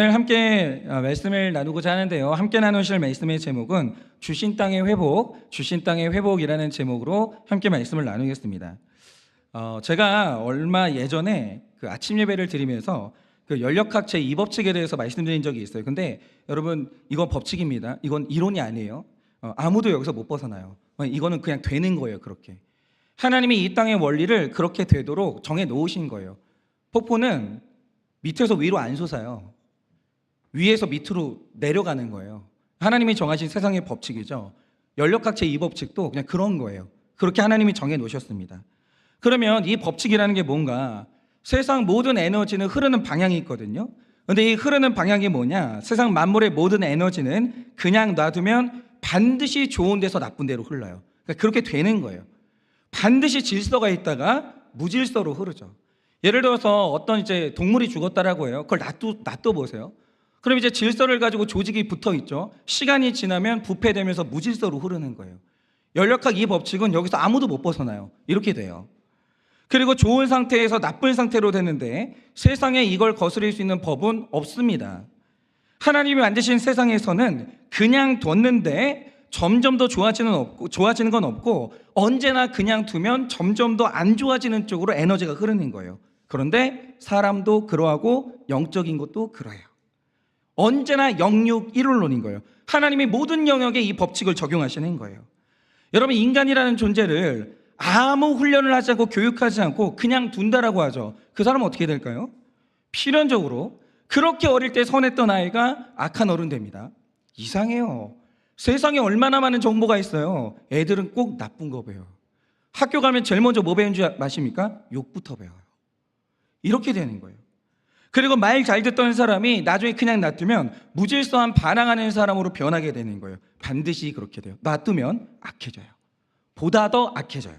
오늘 함께 말씀을 나누고자 하는데요. 함께 나누실 말씀의 제목은 주신 땅의 회복, 주신 땅의 회복이라는 제목으로 함께 말씀을 나누겠습니다. 제가 얼마 예전에 그 아침 예배를 드리면서 그 연력학 제2법칙에 대해서 말씀드린 적이 있어요. 근데 여러분, 이건 법칙입니다. 이건 이론이 아니에요. 아무도 여기서 못 벗어나요. 이거는 그냥 되는 거예요. 그렇게 하나님이 이 땅의 원리를 그렇게 되도록 정해 놓으신 거예요. 폭포는 밑에서 위로 안 솟아요. 위에서 밑으로 내려가는 거예요. 하나님이 정하신 세상의 법칙이죠. 연력학 제2법칙도 그냥 그런 거예요. 그렇게 하나님이 정해 놓으셨습니다. 그러면 이 법칙이라는 게 뭔가? 세상 모든 에너지는 흐르는 방향이 있거든요. 근데 이 흐르는 방향이 뭐냐? 세상 만물의 모든 에너지는 그냥 놔두면 반드시 좋은 데서 나쁜 데로 흘러요. 그러니까 그렇게 되는 거예요. 반드시 질서가 있다가 무질서로 흐르죠. 예를 들어서 어떤 이제 동물이 죽었다라고 해요. 그걸 놔둬 보세요. 그럼 이제 질서를 가지고 조직이 붙어 있죠. 시간이 지나면 부패되면서 무질서로 흐르는 거예요. 연력학 이 법칙은 여기서 아무도 못 벗어나요. 이렇게 돼요. 그리고 좋은 상태에서 나쁜 상태로 되는데 세상에 이걸 거스릴 수 있는 법은 없습니다. 하나님이 만드신 세상에서는 그냥 뒀는데 점점 더 좋아지는 건 없고 언제나 그냥 두면 점점 더 안 좋아지는 쪽으로 에너지가 흐르는 거예요. 그런데 사람도 그러하고 영적인 것도 그래요. 언제나 영육일원론인 거예요. 하나님이 모든 영역에 이 법칙을 적용하시는 거예요. 여러분, 인간이라는 존재를 아무 훈련을 하지 않고 교육하지 않고 그냥 둔다라고 하죠. 그 사람은 어떻게 될까요? 필연적으로 그렇게 어릴 때 선했던 아이가 악한 어른 됩니다. 이상해요. 세상에 얼마나 많은 정보가 있어요. 애들은 꼭 나쁜 거 배워요. 학교 가면 제일 먼저 뭐 배운 줄 아십니까? 욕부터 배워요. 이렇게 되는 거예요. 그리고 말 잘 듣던 사람이 나중에 그냥 놔두면 무질서한 반항하는 사람으로 변하게 되는 거예요. 반드시 그렇게 돼요. 놔두면 악해져요. 보다 더 악해져요.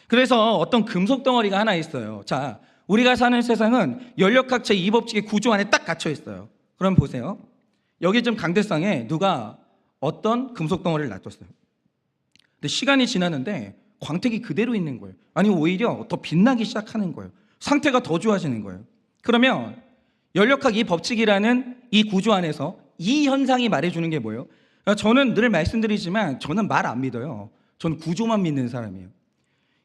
그래서 어떤 금속 덩어리가 하나 있어요. 자, 우리가 사는 세상은 연력학 제2법칙의 구조 안에 딱 갇혀 있어요. 그럼 보세요. 여기 좀 강대상에 누가 어떤 금속 덩어리를 놔뒀어요. 근데 시간이 지나는데 광택이 그대로 있는 거예요. 아니, 오히려 더 빛나기 시작하는 거예요. 상태가 더 좋아지는 거예요. 그러면 연력학 이 법칙이라는 이 구조 안에서 이 현상이 말해주는 게 뭐예요? 저는 늘 말씀드리지만 저는 말 안 믿어요. 저는 구조만 믿는 사람이에요.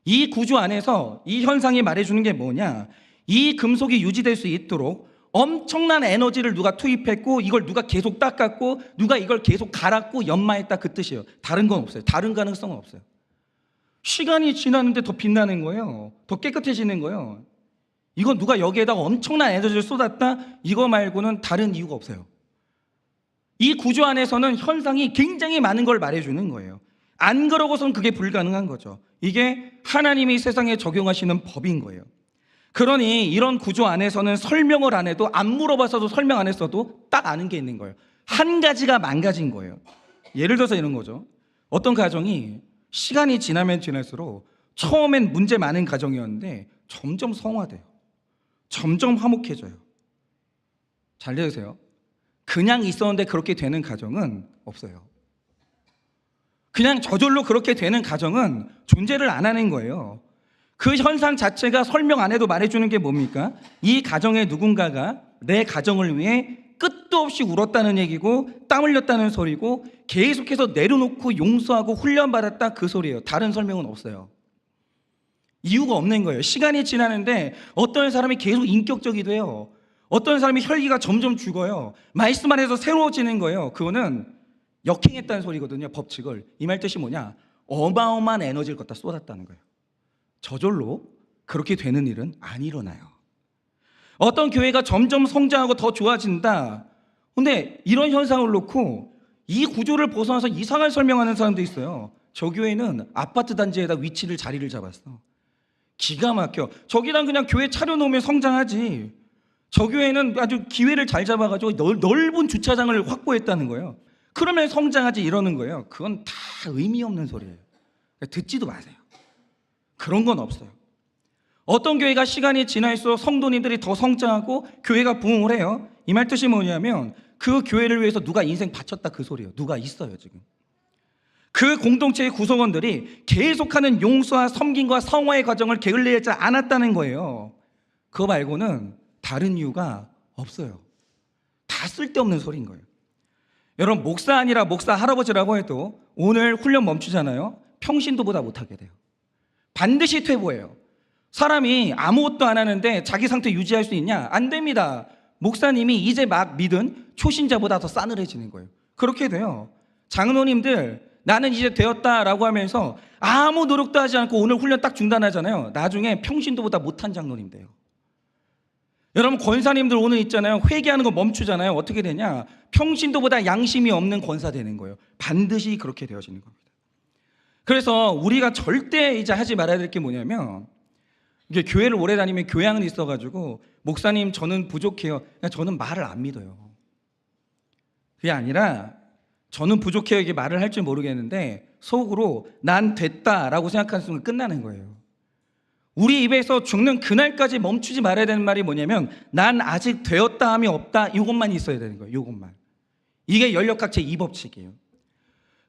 이 구조 안에서 이 현상이 말해주는 게 뭐냐? 이 금속이 유지될 수 있도록 엄청난 에너지를 누가 투입했고 이걸 누가 계속 닦았고 누가 이걸 계속 갈았고 연마했다, 그 뜻이에요. 다른 건 없어요. 다른 가능성은 없어요. 시간이 지났는데 더 빛나는 거예요. 더 깨끗해지는 거예요. 이건 누가 여기에다가 엄청난 에너지를 쏟았다, 이거 말고는 다른 이유가 없어요. 이 구조 안에서는 현상이 굉장히 많은 걸 말해주는 거예요. 안 그러고선 그게 불가능한 거죠. 이게 하나님이 세상에 적용하시는 법인 거예요. 그러니 이런 구조 안에서는 설명을 안 해도, 안 물어봐서도 설명 안 했어도 딱 아는 게 있는 거예요. 한 가지가 망가진 거예요. 예를 들어서 이런 거죠. 어떤 가정이 시간이 지나면 지날수록 처음엔 문제 많은 가정이었는데 점점 성화돼요. 점점 화목해져요. 잘 들으세요. 그냥 있었는데 그렇게 되는 가정은 없어요. 그냥 저절로 그렇게 되는 가정은 존재를 안 하는 거예요. 그 현상 자체가 설명 안 해도 말해주는 게 뭡니까? 이 가정의 누군가가 내 가정을 위해 끝도 없이 울었다는 얘기고 땀 흘렸다는 소리고 계속해서 내려놓고 용서하고 훈련받았다, 그 소리예요. 다른 설명은 없어요. 이유가 없는 거예요. 시간이 지나는데 어떤 사람이 계속 인격적이 돼요. 어떤 사람이 혈기가 점점 죽어요. 말씀 안에서 새로워지는 거예요. 그거는 역행했다는 소리거든요. 법칙을. 이 말 뜻이 뭐냐? 어마어마한 에너지를 갖다 쏟았다는 거예요. 저절로 그렇게 되는 일은 안 일어나요. 어떤 교회가 점점 성장하고 더 좋아진다. 근데 이런 현상을 놓고 이 구조를 벗어나서 이상한 설명하는 사람도 있어요. 저 교회는 아파트 단지에다 자리를 잡았어. 기가 막혀. 저기랑 그냥 교회 차려놓으면 성장하지. 저 교회는 아주 기회를 잘 잡아가지고 넓은 주차장을 확보했다는 거예요. 그러면 성장하지, 이러는 거예요. 그건 다 의미 없는 소리예요. 듣지도 마세요. 그런 건 없어요. 어떤 교회가 시간이 지날수록 성도님들이 더 성장하고 교회가 부흥을 해요. 이 말 뜻이 뭐냐면 그 교회를 위해서 누가 인생 바쳤다, 그 소리예요. 누가 있어요 지금. 그 공동체의 구성원들이 계속하는 용서와 섬김과 성화의 과정을 게을리하지 않았다는 거예요. 그거 말고는 다른 이유가 없어요. 다 쓸데없는 소리인 거예요. 여러분, 목사 아니라 목사 할아버지라고 해도 오늘 훈련 멈추잖아요. 평신도보다 못하게 돼요. 반드시 퇴보해요. 사람이 아무것도 안 하는데 자기 상태 유지할 수 있냐? 안 됩니다. 목사님이 이제 막 믿은 초신자보다 더 싸늘해지는 거예요. 그렇게 돼요. 장로님들, 나는 이제 되었다라고 하면서 아무 노력도 하지 않고 오늘 훈련 딱 중단하잖아요. 나중에 평신도보다 못한 장로님 돼요. 여러분, 권사님들 오늘 있잖아요. 회개하는 거 멈추잖아요. 어떻게 되냐? 평신도보다 양심이 없는 권사 되는 거예요. 반드시 그렇게 되어지는 겁니다. 그래서 우리가 절대 이제 하지 말아야 될 게 뭐냐면, 이게 교회를 오래 다니면 교양은 있어가지고 목사님 저는 부족해요. 그냥 저는 말을 안 믿어요. 그게 아니라 저는 부족해요 이게 말을 할 줄 모르겠는데 속으로 난 됐다라고 생각하는 순간 끝나는 거예요. 우리 입에서 죽는 그날까지 멈추지 말아야 되는 말이 뭐냐면 난 아직 되었다함이 없다, 이것만 있어야 되는 거예요. 이것만. 이게 연력학제 2법칙이에요.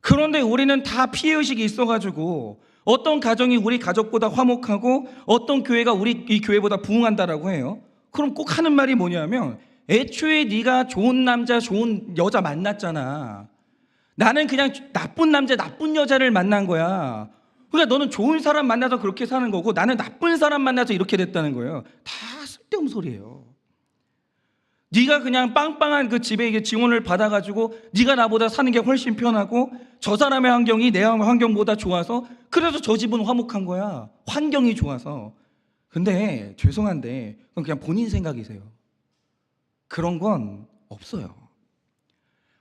그런데 우리는 다 피해의식이 있어가지고 어떤 가정이 우리 가족보다 화목하고 어떤 교회가 우리 이 교회보다 부흥한다라고 해요. 그럼 꼭 하는 말이 뭐냐면 애초에 네가 좋은 남자 좋은 여자 만났잖아. 나는 그냥 나쁜 남자 나쁜 여자를 만난 거야. 그러니까 너는 좋은 사람 만나서 그렇게 사는 거고 나는 나쁜 사람 만나서 이렇게 됐다는 거예요. 다 쓸데없는 소리예요. 네가 그냥 빵빵한 그 집에 이게 지원을 받아가지고 네가 나보다 사는 게 훨씬 편하고 저 사람의 환경이 내 환경보다 좋아서 그래서 저 집은 화목한 거야. 환경이 좋아서. 근데 죄송한데 그건 그냥 본인 생각이세요. 그런 건 없어요.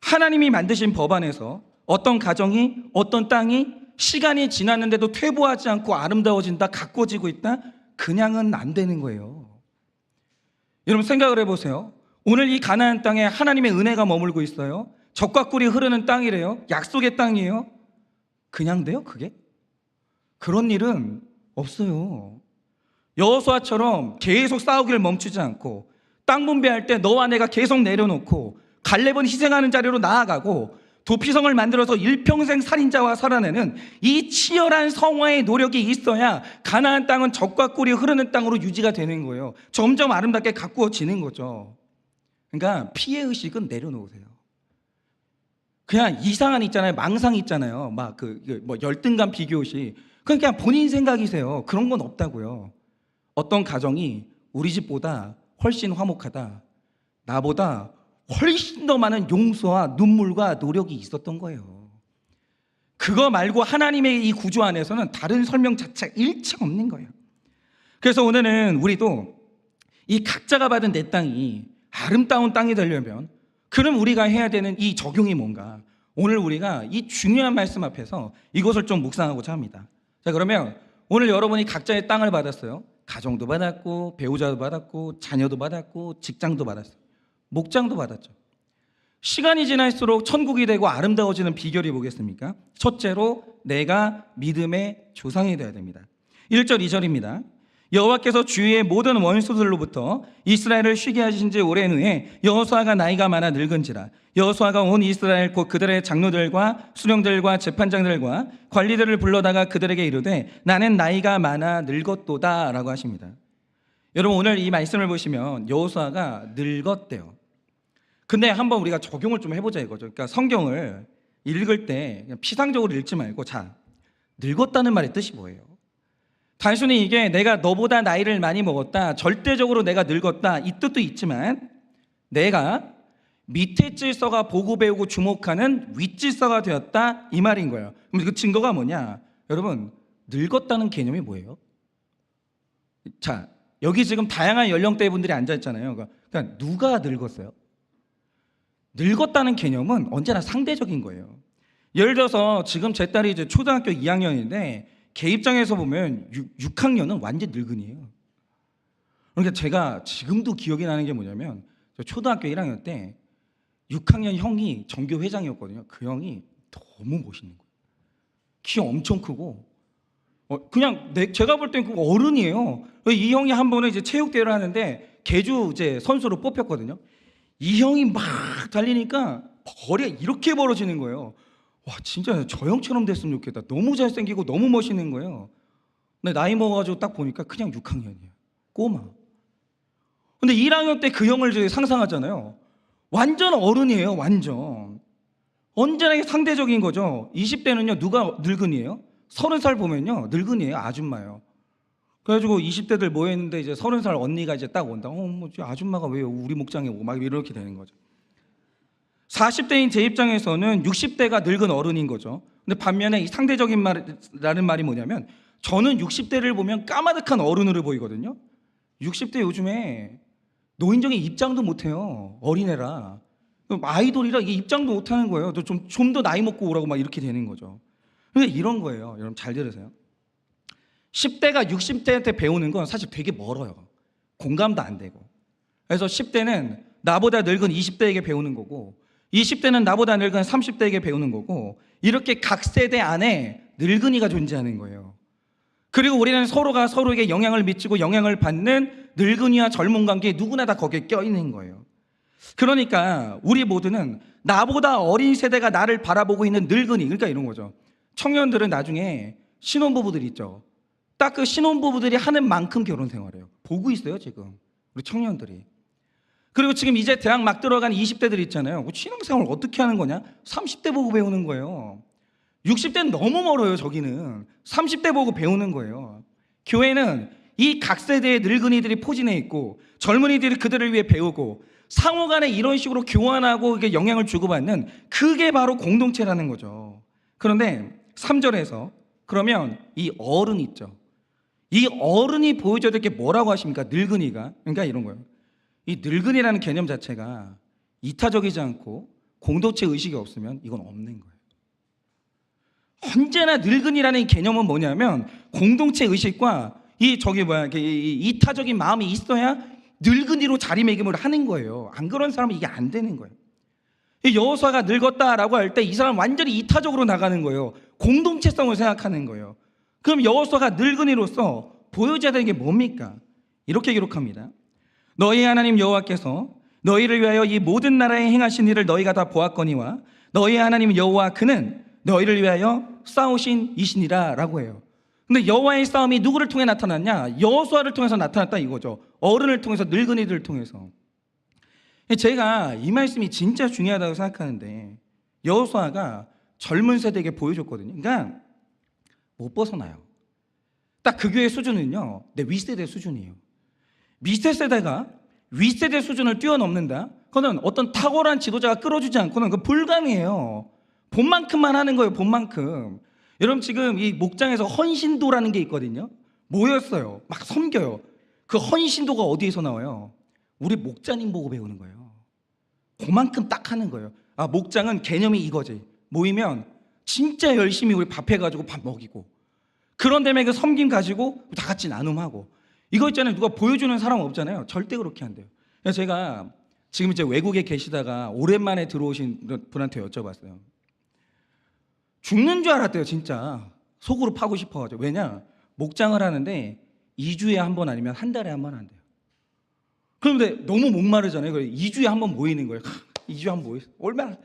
하나님이 만드신 법 안에서 어떤 가정이 어떤 땅이 시간이 지났는데도 퇴보하지 않고 아름다워진다, 가꿔지고 있다, 그냥은 안 되는 거예요. 여러분 생각을 해보세요. 오늘 이 가나안 땅에 하나님의 은혜가 머물고 있어요. 젖과 꿀이 흐르는 땅이래요. 약속의 땅이에요. 그냥 돼요 그게? 그런 일은 없어요. 여호수아처럼 계속 싸우기를 멈추지 않고 땅 분배할 때 너와 내가 계속 내려놓고 갈렙은 희생하는 자리로 나아가고 도피성을 만들어서 일평생 살인자와 살아내는 이 치열한 성화의 노력이 있어야 가나안 땅은 젖과 꿀이 흐르는 땅으로 유지가 되는 거예요. 점점 아름답게 가꾸어지는 거죠. 그러니까 피해의식은 내려놓으세요. 그냥 이상한 있잖아요. 망상 있잖아요. 막 뭐 열등감 비교의식. 그냥 본인 생각이세요. 그런 건 없다고요. 어떤 가정이 우리 집보다 훨씬 화목하다, 나보다 훨씬 더 많은 용서와 눈물과 노력이 있었던 거예요. 그거 말고 하나님의 이 구조 안에서는 다른 설명 자체가 일체 없는 거예요. 그래서 오늘은 우리도 이 각자가 받은 내 땅이 아름다운 땅이 되려면 그럼 우리가 해야 되는 이 적용이 뭔가, 오늘 우리가 이 중요한 말씀 앞에서 이것을 좀 묵상하고자 합니다. 자, 그러면 오늘 여러분이 각자의 땅을 받았어요. 가정도 받았고 배우자도 받았고 자녀도 받았고 직장도 받았어요. 목장도 받았죠. 시간이 지날수록 천국이 되고 아름다워지는 비결이 뭐겠습니까? 첫째로 내가 믿음의 조상이 되어야 됩니다. 1절 2절입니다. 여호와께서 주위의 모든 원수들로부터 이스라엘을 쉬게 하신 지 오랜 후에 여호수아가 나이가 많아 늙은지라 여호수아가 온 이스라엘 곧 그들의 장로들과 수령들과 재판장들과 관리들을 불러다가 그들에게 이르되 나는 나이가 많아 늙었도다 라고 하십니다. 여러분 오늘 이 말씀을 보시면 여호수아가 늙었대요. 근데 한번 우리가 적용을 좀 해보자 이거죠. 그러니까 성경을 읽을 때 그냥 피상적으로 읽지 말고, 자, 늙었다는 말의 뜻이 뭐예요? 단순히 이게 내가 너보다 나이를 많이 먹었다, 절대적으로 내가 늙었다, 이 뜻도 있지만 내가 밑에 질서가 보고 배우고 주목하는 윗질서가 되었다, 이 말인 거예요. 그럼 그 증거가 뭐냐? 여러분, 늙었다는 개념이 뭐예요? 자, 여기 지금 다양한 연령대의 분들이 앉아있잖아요. 그러니까 누가 늙었어요? 늙었다는 개념은 언제나 상대적인 거예요. 예를 들어서 지금 제 딸이 이제 초등학교 2학년인데 걔 입장에서 보면 6학년은 완전 늙은이에요. 그러니까 제가 지금도 기억이 나는 게 뭐냐면 저 초등학교 1학년 때 6학년 형이 전교 회장이었거든요. 그 형이 너무 멋있는 거예요. 키 엄청 크고 그냥 제가 볼 땐 그 어른이에요. 이 형이 한 번에 이제 체육대회를 하는데 개주 이제 선수로 뽑혔거든요. 이 형이 막 달리니까 거리가 이렇게 벌어지는 거예요. 와, 진짜 저 형처럼 됐으면 좋겠다. 너무 잘생기고 너무 멋있는 거예요. 근데 나이 먹어가지고 딱 보니까 그냥 6학년이에요. 꼬마. 근데 1학년 때 그 형을 상상하잖아요. 완전 어른이에요. 완전. 언제나 상대적인 거죠. 20대는요 누가 늙은이에요? 30살 보면요 늙은이에요. 아줌마예요. 그래가지고 20대들 모여있는데 이제 30살 언니가 이제 딱 온다. 뭐 아줌마가 왜 우리 목장에 오고 막 이렇게 되는 거죠. 40대인 제 입장에서는 60대가 늙은 어른인 거죠. 근데 반면에 이 상대적인 말이라는 말이 뭐냐면 저는 60대를 보면 까마득한 어른으로 보이거든요. 60대 요즘에 노인정에 입장도 못해요. 어린애라. 아이돌이라 이게 입장도 못하는 거예요. 좀 더 나이 먹고 오라고 막 이렇게 되는 거죠. 그러니까 이런 거예요. 여러분 잘 들으세요. 10대가 60대한테 배우는 건 사실 되게 멀어요. 공감도 안 되고. 그래서 10대는 나보다 늙은 20대에게 배우는 거고 20대는 나보다 늙은 30대에게 배우는 거고 이렇게 각 세대 안에 늙은이가 존재하는 거예요. 그리고 우리는 서로가 서로에게 영향을 미치고 영향을 받는 늙은이와 젊은 관계에 누구나 다 거기에 껴있는 거예요. 그러니까 우리 모두는 나보다 어린 세대가 나를 바라보고 있는 늙은이, 그러니까 이런 거죠. 청년들은 나중에 신혼부부들 있죠. 딱 그 신혼부부들이 하는 만큼 결혼 생활해요. 보고 있어요 지금 우리 청년들이. 그리고 지금 이제 대학 막 들어간 20대들 있잖아요. 신혼생활 어떻게 하는 거냐? 30대 보고 배우는 거예요. 60대는 너무 멀어요. 저기는 30대 보고 배우는 거예요. 교회는 이 각 세대의 늙은이들이 포진해 있고 젊은이들이 그들을 위해 배우고 상호간에 이런 식으로 교환하고 이게 영향을 주고받는 그게 바로 공동체라는 거죠. 그런데 3절에서 그러면 이 어른 있죠. 이 어른이 보여줘야 될 게 뭐라고 하십니까? 늙은이가. 그러니까 이런 거예요. 이 늙은이라는 개념 자체가 이타적이지 않고 공동체 의식이 없으면 이건 없는 거예요. 언제나 늙은이라는 개념은 뭐냐면 공동체 의식과 이 이타적인 마음이 있어야 늙은이로 자리매김을 하는 거예요. 안 그런 사람은 이게 안 되는 거예요. 여호수아가 늙었다라고 할 때 이 사람 완전히 이타적으로 나가는 거예요. 공동체성을 생각하는 거예요. 그럼 여호수아가 늙은이로서 보여줘야 되는 게 뭡니까? 이렇게 기록합니다. 너희 하나님 여호와께서 너희를 위하여 이 모든 나라에 행하신 일을 너희가 다 보았거니와 너희 하나님 여호와 그는 너희를 위하여 싸우신 이시니라 라고 해요. 근데 여호와의 싸움이 누구를 통해 나타났냐? 여호수아를 통해서 나타났다 이거죠. 어른을 통해서, 늙은이들을 통해서. 제가 이 말씀이 진짜 중요하다고 생각하는데 여호수아가 젊은 세대에게 보여줬거든요. 그러니까 못 벗어나요. 딱 그 교회 수준은요 내 윗세대 수준이에요. 밑에 세대가 윗세대 수준을 뛰어넘는다? 그거는 어떤 탁월한 지도자가 끌어주지 않고는 그 불가능해요. 본만큼만 하는 거예요. 본만큼. 여러분 지금 이 목장에서 헌신도라는 게 있거든요. 모였어요. 막 섬겨요. 그 헌신도가 어디에서 나와요? 우리 목자님 보고 배우는 거예요. 그만큼 딱 하는 거예요. 아, 목장은 개념이 이거지. 모이면 진짜 열심히 우리 밥 해가지고 밥 먹이고 그런 다음에 그 섬김 가지고 다 같이 나눔하고 이거 있잖아요. 누가 보여주는 사람 없잖아요. 절대 그렇게 안 돼요. 그래서 제가 지금 이제 외국에 계시다가 오랜만에 들어오신 분한테 여쭤봤어요. 죽는 줄 알았대요. 진짜 속으로 파고 싶어가지고. 왜냐? 목장을 하는데 2주에 한 번 아니면 한 달에 한 번 한대요. 그런데 너무 목마르잖아요. 2주에 한 번 모이는 거예요. 2주에 한 번 모여서 얼마나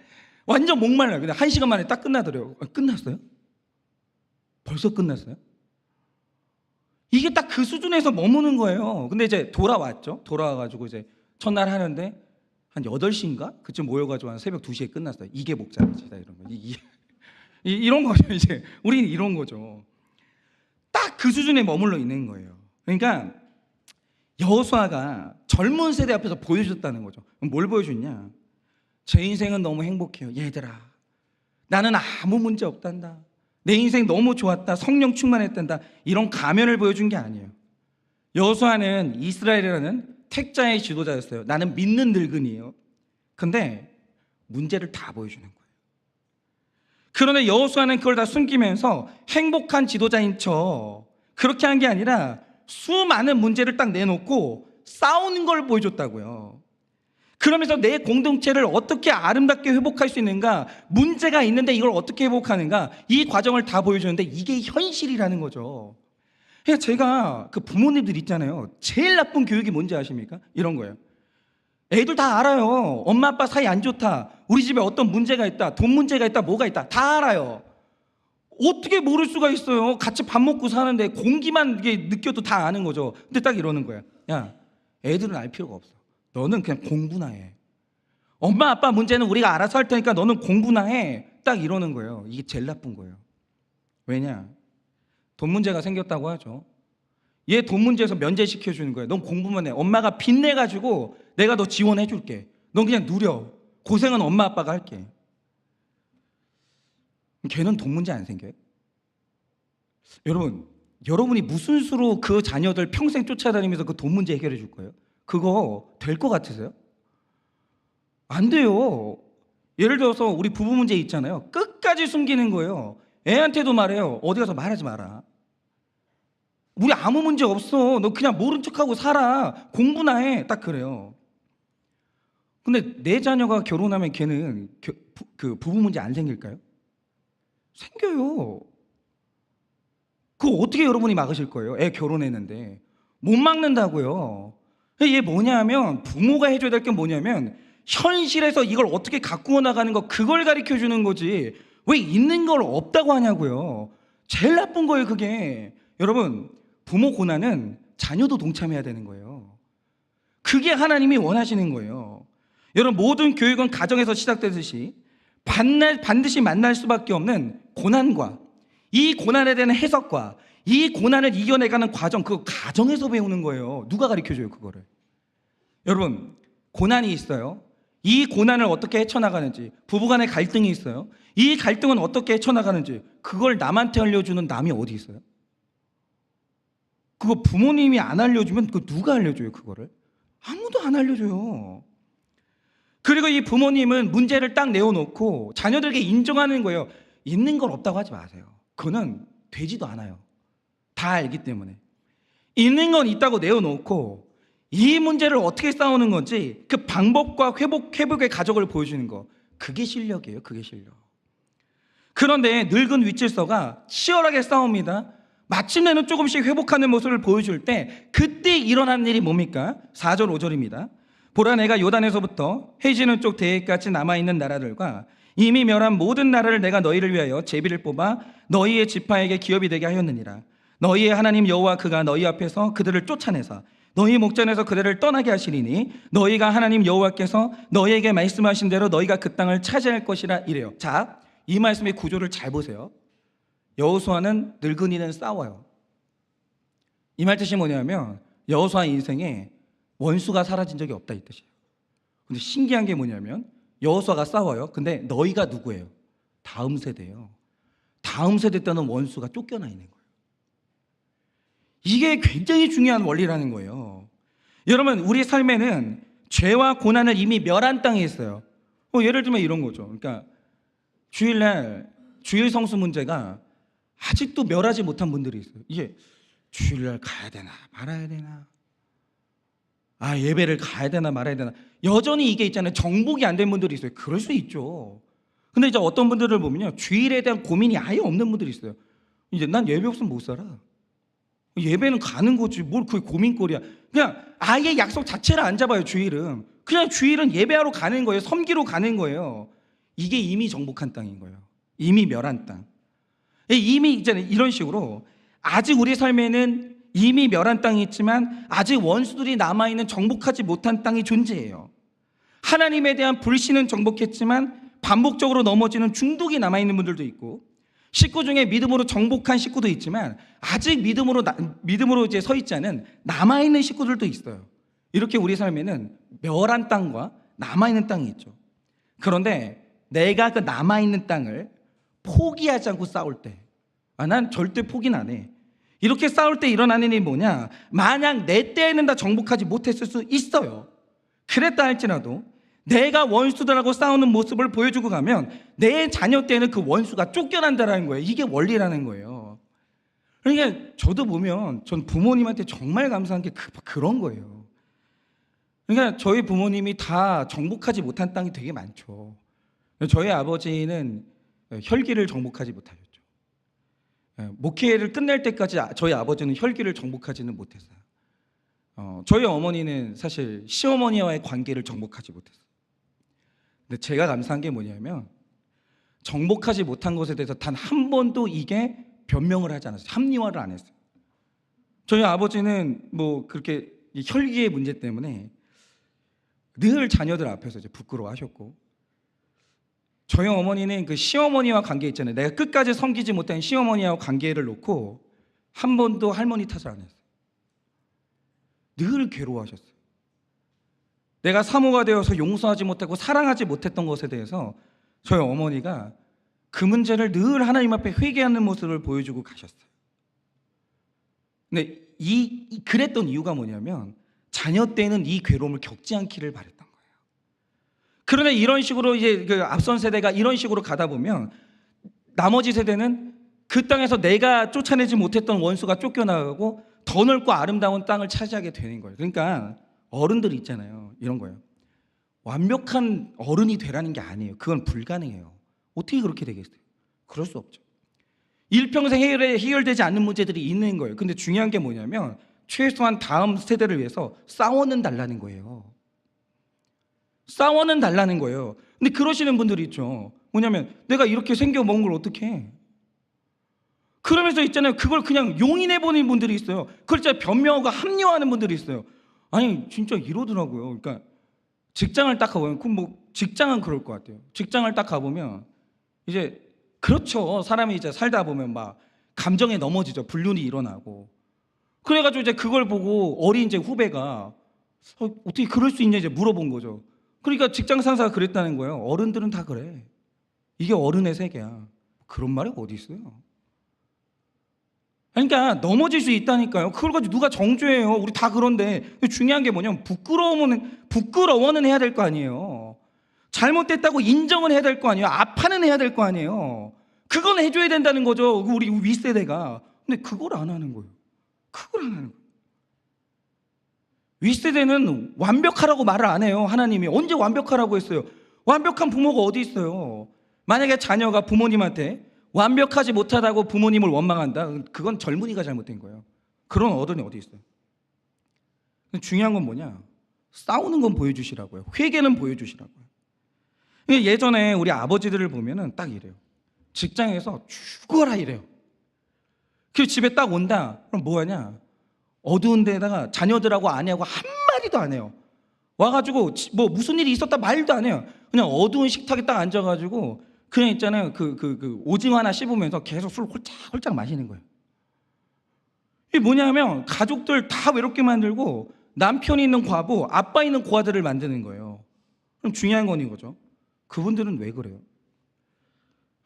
완전 목말라요. 근데 1시간 만에 딱 끝나더래요. 끝났어요? 벌써 끝났어요? 이게 딱 그 수준에서 머무는 거예요. 근데 이제 돌아왔죠. 돌아와가지고 이제 첫날 하는데 한 8시인가? 그쯤 모여가지고 한 새벽 2시에 끝났어요. 이게 목장이다 이런 거. 이런 거죠. 이제 우리는 이런 거죠. 딱 그 수준에 머물러 있는 거예요. 그러니까 여호수아가 젊은 세대 앞에서 보여줬다는 거죠. 뭘 보여줬냐? 제 인생은 너무 행복해요. 얘들아, 나는 아무 문제 없단다. 내 인생 너무 좋았다. 성령 충만했단다. 이런 가면을 보여준 게 아니에요. 여호수아는 이스라엘이라는 택자의 지도자였어요. 나는 믿는 늙은이에요. 근데 문제를 다 보여주는 거예요. 그런데 여호수아는 그걸 다 숨기면서 행복한 지도자인 척 그렇게 한 게 아니라 수많은 문제를 딱 내놓고 싸우는 걸 보여줬다고요. 그러면서 내 공동체를 어떻게 아름답게 회복할 수 있는가, 문제가 있는데 이걸 어떻게 회복하는가, 이 과정을 다 보여주는데 이게 현실이라는 거죠. 그러니까 제가 그 부모님들 있잖아요. 제일 나쁜 교육이 뭔지 아십니까? 이런 거예요. 애들 다 알아요. 엄마 아빠 사이 안 좋다, 우리 집에 어떤 문제가 있다, 돈 문제가 있다, 뭐가 있다, 다 알아요. 어떻게 모를 수가 있어요? 같이 밥 먹고 사는데 공기만 이게 느껴도 다 아는 거죠. 근데 딱 이러는 거야. 야, 애들은 알 필요가 없어. 너는 그냥 공부나 해. 엄마 아빠 문제는 우리가 알아서 할 테니까 너는 공부나 해. 딱 이러는 거예요. 이게 제일 나쁜 거예요. 왜냐? 돈 문제가 생겼다고 하죠. 얘 돈 문제에서 면제시켜 주는 거예요. 넌 공부만 해. 엄마가 빚내 가지고 내가 너 지원해 줄게. 넌 그냥 누려. 고생은 엄마 아빠가 할게. 걔는 돈 문제 안 생겨요? 여러분이 무슨 수로 그 자녀들 평생 쫓아다니면서 그 돈 문제 해결해 줄 거예요? 그거 될 것 같으세요? 안 돼요. 예를 들어서 우리 부부 문제 있잖아요. 끝까지 숨기는 거예요. 애한테도 말해요. 어디 가서 말하지 마라. 우리 아무 문제 없어. 너 그냥 모른 척하고 살아. 공부나 해. 딱 그래요. 근데 내 자녀가 결혼하면 걔는 그 부부 문제 안 생길까요? 생겨요. 그거 어떻게 여러분이 막으실 거예요? 애 결혼했는데. 못 막는다고요. 얘 뭐냐면 부모가 해줘야 될 게 뭐냐면 현실에서 이걸 어떻게 가꾸어 나가는 거 그걸 가르쳐 주는 거지 왜 있는 걸 없다고 하냐고요. 제일 나쁜 거예요 그게. 여러분 부모 고난은 자녀도 동참해야 되는 거예요. 그게 하나님이 원하시는 거예요. 여러분 모든 교육은 가정에서 시작되듯이 반드시 만날 수밖에 없는 고난과 이 고난에 대한 해석과 이 고난을 이겨내가는 과정, 그거 가정에서 배우는 거예요. 누가 가르쳐줘요 그거를? 여러분 고난이 있어요. 이 고난을 어떻게 헤쳐나가는지, 부부간의 갈등이 있어요. 이 갈등은 어떻게 헤쳐나가는지 그걸 남한테 알려주는 남이 어디 있어요? 그거 부모님이 안 알려주면 그 누가 알려줘요 그거를? 아무도 안 알려줘요. 그리고 이 부모님은 문제를 딱 내어놓고 자녀들에게 인정하는 거예요. 있는 걸 없다고 하지 마세요. 그거는 되지도 않아요. 다 알기 때문에. 있는 건 있다고 내어놓고 이 문제를 어떻게 싸우는 건지 그 방법과 회복의 가족을 보여주는 거, 그게 실력이에요. 그게 실력. 그런데 늙은 윗질서가 치열하게 싸웁니다. 마침내는 조금씩 회복하는 모습을 보여줄 때 그때 일어나는 일이 뭡니까? 4절 5절입니다. 보라 내가 요단에서부터 해지는 쪽 대해까지 남아있는 나라들과 이미 멸한 모든 나라를 내가 너희를 위하여 제비를 뽑아 너희의 지파에게 기업이 되게 하였느니라. 너희의 하나님 여호와 그가 너희 앞에서 그들을 쫓아내사 너희 목전에서 그들을 떠나게 하시리니 너희가 하나님 여호와께서 너희에게 말씀하신 대로 너희가 그 땅을 차지할 것이라 이래요. 자, 이 말씀의 구조를 잘 보세요. 여호수아는 늙은이는 싸워요. 이 말 뜻이 뭐냐면 여호수아 인생에 원수가 사라진 적이 없다 이 뜻이에요. 근데 신기한 게 뭐냐면 여호수아가 싸워요. 근데 너희가 누구예요? 다음 세대예요. 다음 세대 때는 원수가 쫓겨나 있는 거예요. 이게 굉장히 중요한 원리라는 거예요. 여러분 우리 삶에는 죄와 고난을 이미 멸한 땅에 있어요. 예를 들면 이런 거죠. 그러니까 주일날 주일 성수 문제가 아직도 멸하지 못한 분들이 있어요. 이게 주일날 가야 되나 말아야 되나, 예배를 가야 되나 말아야 되나, 여전히 이게 있잖아요. 정복이 안 된 분들이 있어요. 그럴 수 있죠. 근데 이제 어떤 분들을 보면요, 주일에 대한 고민이 아예 없는 분들이 있어요. 이제 난 예배 없으면 못 살아. 예배는 가는 거지 뭘 그게 고민거리야. 그냥 아예 약속 자체를 안 잡아요. 주일은 그냥 주일은 예배하러 가는 거예요. 섬기러 가는 거예요. 이게 이미 정복한 땅인 거예요. 이미 멸한 땅. 이미 있잖아요. 이런 식으로 아직 우리 삶에는 이미 멸한 땅이 있지만 아직 원수들이 남아있는 정복하지 못한 땅이 존재해요. 하나님에 대한 불신은 정복했지만 반복적으로 넘어지는 중독이 남아있는 분들도 있고, 식구 중에 믿음으로 정복한 식구도 있지만 아직 믿음으로 이제 서 있지 않은 남아있는 식구들도 있어요. 이렇게 우리 삶에는 멸한 땅과 남아있는 땅이 있죠. 그런데 내가 그 남아있는 땅을 포기하지 않고 싸울 때, 난 절대 포기는 안 해. 이렇게 싸울 때 일어나는 일이 뭐냐, 만약 내 때에는 다 정복하지 못했을 수 있어요. 그랬다 할지라도 내가 원수들하고 싸우는 모습을 보여주고 가면 내 자녀 때는 그 원수가 쫓겨난다는 거예요. 이게 원리라는 거예요. 그러니까 저도 보면 전 부모님한테 정말 감사한 게 그런 거예요. 그러니까 저희 부모님이 다 정복하지 못한 땅이 되게 많죠. 저희 아버지는 혈기를 정복하지 못하셨죠. 목회를 끝낼 때까지 저희 아버지는 혈기를 정복하지는 못했어요. 저희 어머니는 사실 시어머니와의 관계를 정복하지 못했어요. 근데 제가 감사한 게 뭐냐면 정복하지 못한 것에 대해서 단 한 번도 이게 변명을 하지 않았어요. 합리화를 안 했어요. 저희 아버지는 뭐 그렇게 혈기의 문제 때문에 늘 자녀들 앞에서 이제 부끄러워하셨고, 저희 어머니는 그 시어머니와 관계 있잖아요. 내가 끝까지 섬기지 못한 시어머니와 관계를 놓고 한 번도 할머니 탓을 안 했어요. 늘 괴로워하셨어요. 내가 사모가 되어서 용서하지 못하고 사랑하지 못했던 것에 대해서 저희 어머니가 그 문제를 늘 하나님 앞에 회개하는 모습을 보여주고 가셨어요. 근데 그랬던 이유가 뭐냐면 자녀 때는 이 괴로움을 겪지 않기를 바랬던 거예요. 그러나 이런 식으로 이제 그 앞선 세대가 이런 식으로 가다 보면 나머지 세대는 그 땅에서 내가 쫓아내지 못했던 원수가 쫓겨나가고 더 넓고 아름다운 땅을 차지하게 되는 거예요. 그러니까 어른들 있잖아요. 이런 거예요. 완벽한 어른이 되라는 게 아니에요. 그건 불가능해요. 어떻게 그렇게 되겠어요? 그럴 수 없죠. 일평생 해결되지 않는 문제들이 있는 거예요. 근데 중요한 게 뭐냐면 최소한 다음 세대를 위해서 싸워는 달라는 거예요. 싸워는 달라는 거예요. 근데 그러시는 분들이 있죠. 뭐냐면 내가 이렇게 생겨먹은 걸 어떻게 해? 그러면서 있잖아요. 그걸 그냥 용인해버리는 분들이 있어요. 그걸 진짜 변명하고 합리화하는 분들이 있어요. 아니 진짜 이러더라고요. 그러니까 직장을 딱 가보면, 그럼 뭐 직장은 그럴 것 같아요. 직장을 딱 가보면 이제 그렇죠. 사람이 이제 살다 보면 막 감정에 넘어지죠. 불륜이 일어나고. 그래가지고 이제 그걸 보고 어린 이제 후배가 어떻게 그럴 수 있냐 이제 물어본 거죠. 그러니까 직장 상사가 그랬다는 거예요. 어른들은 다 그래. 이게 어른의 세계야. 그런 말이 어디 있어요? 그러니까 넘어질 수 있다니까요. 그걸 가지고 누가 정죄해요? 우리 다 그런데. 중요한 게 뭐냐면 부끄러워는 해야 될 거 아니에요. 잘못됐다고 인정은 해야 될 거 아니에요. 아파는 해야 될 거 아니에요. 그건 해줘야 된다는 거죠. 우리 윗세대가. 근데 그걸 안 하는 거예요. 그걸 안 하는 거예요. 윗세대는 완벽하라고 말을 안 해요. 하나님이 언제 완벽하라고 했어요? 완벽한 부모가 어디 있어요? 만약에 자녀가 부모님한테 완벽하지 못하다고 부모님을 원망한다, 그건 젊은이가 잘못된 거예요. 그런 어른이 어디 있어요? 중요한 건 뭐냐? 싸우는 건 보여주시라고요. 회개는 보여주시라고요. 예전에 우리 아버지들을 보면은 딱 이래요. 직장에서 죽어라 이래요. 그 집에 딱 온다. 그럼 뭐 하냐? 어두운 데다가 자녀들하고 아내하고 한마디도 안 해요. 와가지고 뭐 무슨 일이 있었다 말도 안 해요. 그냥 어두운 식탁에 딱 앉아가지고 그냥 있잖아요. 그 오징어 하나 씹으면서 계속 술 홀짝홀짝 마시는 거예요. 이게 뭐냐면 가족들 다 외롭게 만들고 남편이 있는 과부, 아빠 있는 고아들을 만드는 거예요. 그럼 중요한 건 이거죠. 그분들은 왜 그래요?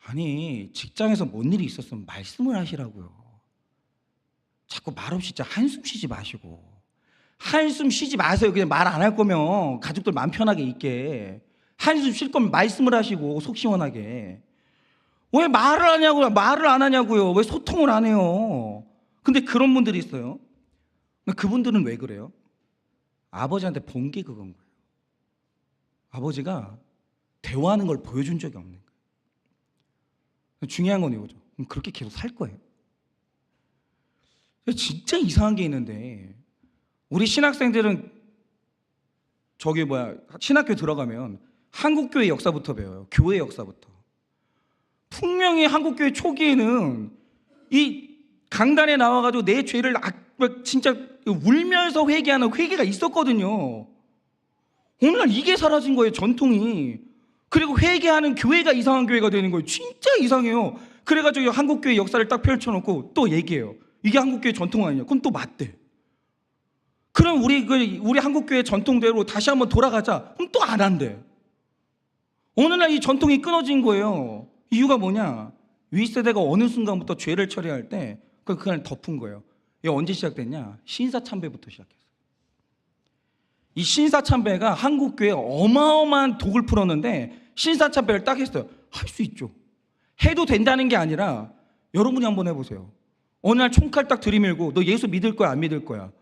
아니 직장에서 뭔 일이 있었으면 말씀을 하시라고요. 자꾸 말없이 진짜 한숨 쉬지 마시고. 한숨 쉬지 마세요. 그냥 말 안 할 거면 가족들 마음 편하게 있게. 한숨 쉴 거면 말씀을 하시고 속 시원하게. 왜 말을 하냐고요? 말을 안 하냐고요? 왜 소통을 안 해요? 근데 그런 분들이 있어요. 그분들은 왜 그래요? 아버지한테 본 게 그건 거예요. 아버지가 대화하는 걸 보여준 적이 없는 거예요. 중요한 건 이거죠. 그렇게 계속 살 거예요. 진짜 이상한 게 있는데 우리 신학생들은 신학교 들어가면 한국교회 역사부터 배워요. 교회 역사부터. 분명히 한국교회 초기에는 이 강단에 나와가지고 내 죄를 진짜 울면서 회개하는 회개가 있었거든요. 오늘날 이게 사라진 거예요. 전통이. 그리고 회개하는 교회가 이상한 교회가 되는 거예요. 진짜 이상해요. 그래가지고 한국교회 역사를 딱 펼쳐놓고 또 얘기해요. 이게 한국교회 전통 아니냐? 그럼 또 맞대. 그럼 우리 한국교회 전통대로 다시 한번 돌아가자. 그럼 또 안 한대. 어느 날 이 전통이 끊어진 거예요. 이유가 뭐냐? 윗세대가 어느 순간부터 죄를 처리할 때 그걸 덮은 거예요. 이게 언제 시작됐냐? 신사참배부터 시작했어요. 이 신사참배가 한국교회에 어마어마한 독을 풀었는데 신사참배를 딱 했어요. 할 수 있죠. 해도 된다는 게 아니라 여러분이 한번 해보세요. 어느 날 총칼 딱 들이밀고 너 예수 믿을 거야 안 믿을 거야?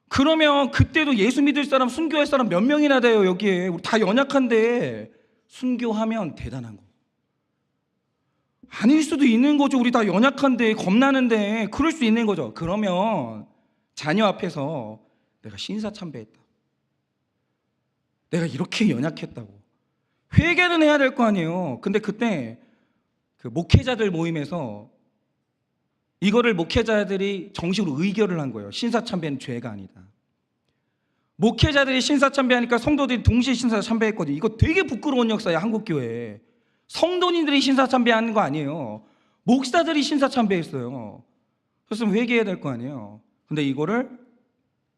그러면 그때도 예수 믿을 사람 순교할 사람 몇 명이나 돼요? 여기에 우리 다 연약한데 순교하면 대단한 거. 아닐 수도 있는 거죠. 우리 다 연약한데 겁나는데 그럴 수 있는 거죠. 그러면 자녀 앞에서 내가 신사참배했다, 내가 이렇게 연약했다고 회개는 해야 될 거 아니에요. 근데 그때 그 목회자들 모임에서 이거를 목회자들이 정식으로 의결을 한 거예요. 신사참배는 죄가 아니다. 목회자들이 신사참배하니까 성도들이 동시에 신사참배했거든요. 이거 되게 부끄러운 역사예요, 한국교회에. 성도님들이 신사참배하는 거 아니에요. 목사들이 신사참배했어요. 그래서 회개해야 될 거 아니에요. 근데 이거를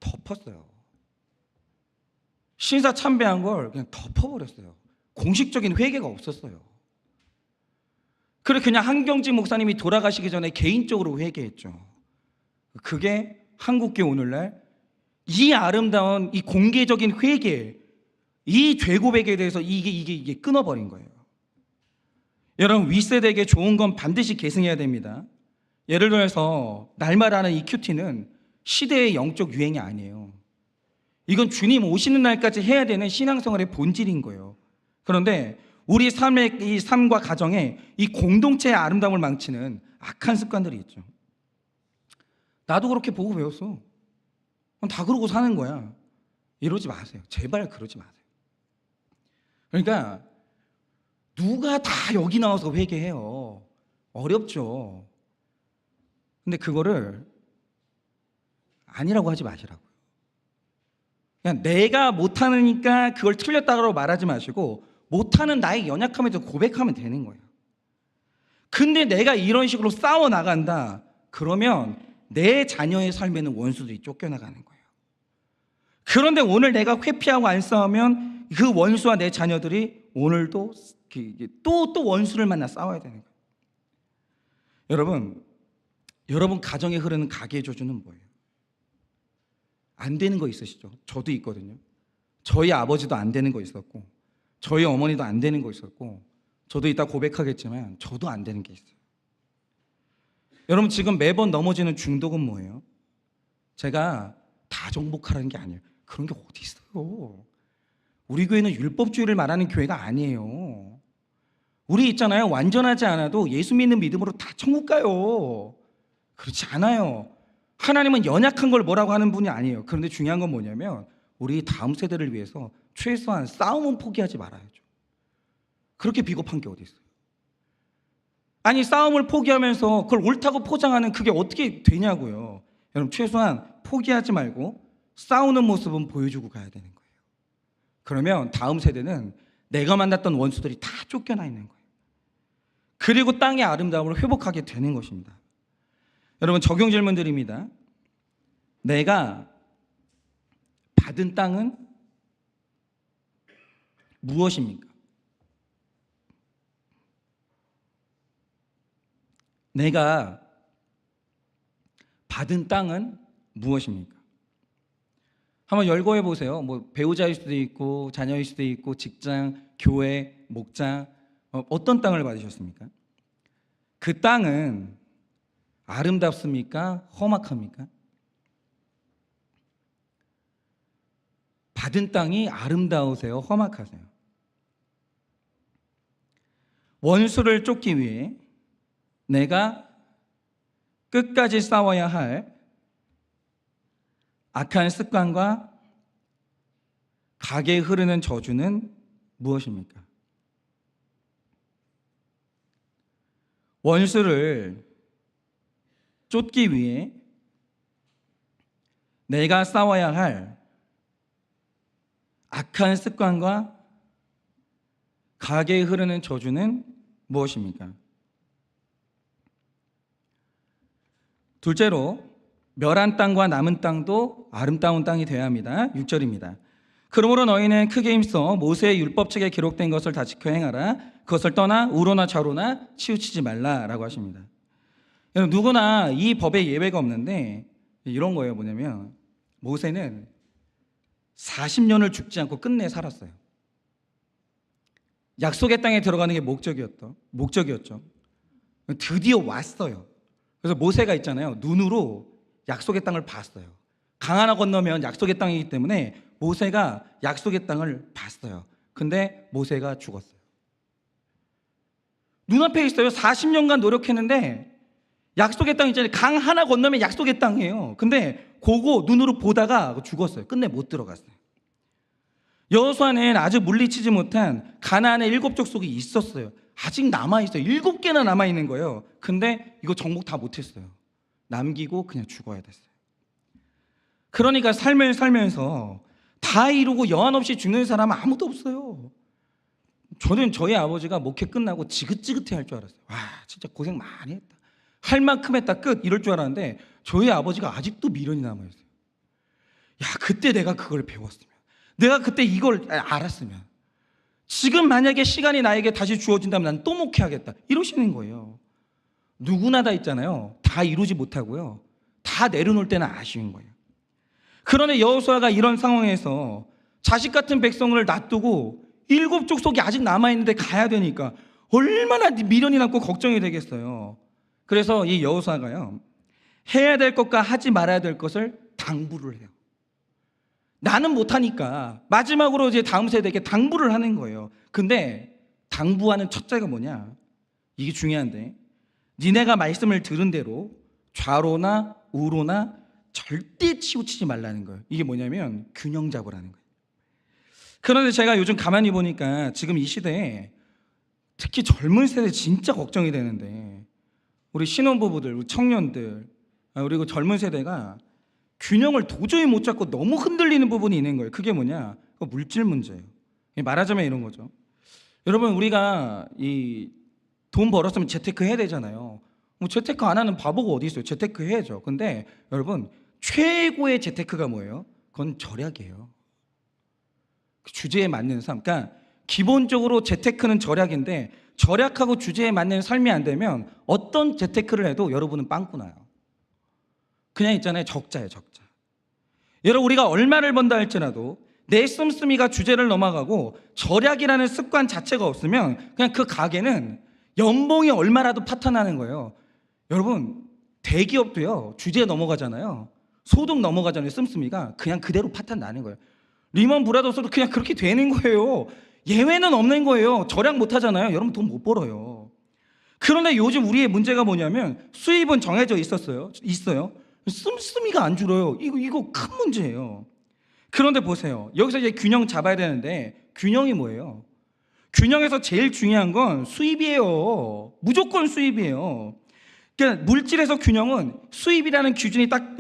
덮었어요. 신사참배한 걸 그냥 덮어버렸어요. 공식적인 회개가 없었어요. 그래 그냥 한경직 목사님이 돌아가시기 전에 개인적으로 회개했죠. 그게 한국교회 오늘날 이 아름다운 이 공개적인 회개, 이 죄고백에 대해서 이게 끊어버린 거예요. 여러분, 윗세대에게 좋은 건 반드시 계승해야 됩니다. 예를 들어서 날마다는 이 큐티는 시대의 영적 유행이 아니에요. 이건 주님 오시는 날까지 해야 되는 신앙생활의 본질인 거예요. 그런데 우리 삶의 이 삶과 가정에 이 공동체의 아름다움을 망치는 악한 습관들이 있죠. 나도 그렇게 보고 배웠어. 다 그러고 사는 거야. 이러지 마세요. 제발 그러지 마세요. 그러니까 누가 다 여기 나와서 회개해요. 어렵죠. 근데 그거를 아니라고 하지 마시라고요. 그냥 내가 못하니까 그걸 틀렸다고 말하지 마시고 못하는 나의 연약함에 대해서 고백하면 되는 거예요. 근데 내가 이런 식으로 싸워 나간다 그러면 내 자녀의 삶에는 원수들이 쫓겨나가는 거예요. 그런데 오늘 내가 회피하고 안 싸우면 그 원수와 내 자녀들이 오늘도 또 원수를 만나 싸워야 되는 거예요. 여러분 가정에 흐르는 가계의 조주는 뭐예요? 안 되는 거 있으시죠? 저도 있거든요. 저희 아버지도 안 되는 거 있었고 저희 어머니도 안 되는 거 있었고 저도 이따 고백하겠지만 저도 안 되는 게 있어요. 여러분 지금 매번 넘어지는 중독은 뭐예요? 제가 다 정복하라는 게 아니에요. 그런 게 어디 있어요? 우리 교회는 율법주의를 말하는 교회가 아니에요. 우리 있잖아요. 완전하지 않아도 예수 믿는 믿음으로 다 천국 가요. 그렇지 않아요. 하나님은 연약한 걸 뭐라고 하는 분이 아니에요. 그런데 중요한 건 뭐냐면 우리 다음 세대를 위해서 최소한 싸움은 포기하지 말아야죠. 그렇게 비겁한 게 어디 있어요? 아니 싸움을 포기하면서 그걸 옳다고 포장하는 그게 어떻게 되냐고요. 여러분 최소한 포기하지 말고 싸우는 모습은 보여주고 가야 되는 거예요. 그러면 다음 세대는 내가 만났던 원수들이 다 쫓겨나 있는 거예요. 그리고 땅의 아름다움을 회복하게 되는 것입니다. 여러분 적용 질문 드립니다. 내가 받은 땅은 무엇입니까? 내가 받은 땅은 무엇입니까? 한번 열거해 보세요. 뭐 배우자일 수도 있고 자녀일 수도 있고 직장, 교회, 목장 어떤 땅을 받으셨습니까? 그 땅은 아름답습니까? 험악합니까? 받은 땅이 아름다우세요? 험악하세요? 원수를 쫓기 위해 내가 끝까지 싸워야 할 악한 습관과 가게에 흐르는 저주는 무엇입니까? 원수를 쫓기 위해 내가 싸워야 할 악한 습관과 가게에 흐르는 저주는 무엇입니까? 둘째로 멸한 땅과 남은 땅도 아름다운 땅이 되어야 합니다. 6절입니다. 그러므로 너희는 크게 힘써 모세의 율법책에 기록된 것을 다 지켜 행하라. 그것을 떠나 우로나 좌로나 치우치지 말라라고 하십니다. 누구나 이 법에 예외가 없는데 이런 거예요. 뭐냐면 모세는 40년을 죽지 않고 끝내 살았어요. 약속의 땅에 들어가는 게 목적이었죠. 드디어 왔어요. 그래서 모세가 있잖아요. 눈으로 약속의 땅을 봤어요. 강 하나 건너면 약속의 땅이기 때문에 모세가 약속의 땅을 봤어요. 근데 모세가 죽었어요. 눈앞에 있어요. 40년간 노력했는데 약속의 땅 있잖아요. 강 하나 건너면 약속의 땅이에요. 근데 그거 눈으로 보다가 죽었어요. 끝내 못 들어갔어요. 여호수아는 아직 물리치지 못한 가나안의 7 족속이 있었어요. 아직 남아있어요. 7개나 남아있는 거예요. 근데 이거 정복 다 못했어요. 남기고 그냥 죽어야 됐어요. 그러니까 삶을 살면서 다 이루고 여한 없이 죽는 사람은 아무도 없어요. 저는 저희 아버지가 목회 끝나고 지긋지긋해 할 줄 알았어요. 와, 진짜 고생 많이 했다, 할 만큼 했다, 끝, 이럴 줄 알았는데 저희 아버지가 아직도 미련이 남아있어요. 야, 그때 내가 그걸 배웠으면, 내가 그때 이걸 알았으면, 지금 만약에 시간이 나에게 다시 주어진다면 난 또 목회하겠다, 이러시는 거예요. 누구나 다 있잖아요. 다 이루지 못하고요, 다 내려놓을 때는 아쉬운 거예요. 그런데 여호수아가 이런 상황에서 자식 같은 백성을 놔두고 7 족속이 아직 남아있는데 가야 되니까 얼마나 미련이 남고 걱정이 되겠어요. 그래서 이 여호수아가요, 해야 될 것과 하지 말아야 될 것을 당부를 해요. 나는 못하니까 마지막으로 이제 다음 세대에게 당부를 하는 거예요. 근데 당부하는 첫째가 뭐냐, 이게 중요한데, 니네가 말씀을 들은 대로 좌로나 우로나 절대 치우치지 말라는 거예요. 이게 뭐냐면 균형 잡으라는 거예요. 그런데 제가 요즘 가만히 보니까 지금 이 시대에 특히 젊은 세대 진짜 걱정이 되는데, 우리 신혼부부들, 우리 청년들, 그리고 젊은 세대가 균형을 도저히 못 잡고 너무 흔들리는 부분이 있는 거예요. 그게 뭐냐, 물질 문제예요. 말하자면 이런 거죠. 여러분, 우리가 이 돈 벌었으면 재테크 해야 되잖아요. 뭐 재테크 안 하는 바보가 어디 있어요? 재테크 해야죠. 근데 여러분, 최고의 재테크가 뭐예요? 그건 절약이에요. 그 주제에 맞는 삶. 그러니까 기본적으로 재테크는 절약인데, 절약하고 주제에 맞는 삶이 안 되면 어떤 재테크를 해도 여러분은 빵꾸 나요. 그냥 있잖아요, 적자예요, 적자. 여러분, 우리가 얼마를 번다 할지라도 내 씀씀이가 주제를 넘어가고 절약이라는 습관 자체가 없으면 그냥 그 가게는 연봉이 얼마라도 파탄나는 거예요. 여러분, 대기업도요, 주제 넘어가잖아요, 소득 넘어가잖아요, 씀씀이가 그냥 그대로 파탄 나는 거예요. 리먼 브라더스도 그냥 그렇게 되는 거예요. 예외는 없는 거예요. 절약 못 하잖아요. 여러분, 돈 못 벌어요. 그런데 요즘 우리의 문제가 뭐냐면 수입은 정해져 있어요. 씀씀이가 안 줄어요. 이거 큰 문제예요. 그런데 보세요, 여기서 이제 균형 잡아야 되는데, 균형이 뭐예요? 균형에서 제일 중요한 건 수입이에요. 무조건 수입이에요. 그러니까 물질에서 균형은 수입이라는 기준이 딱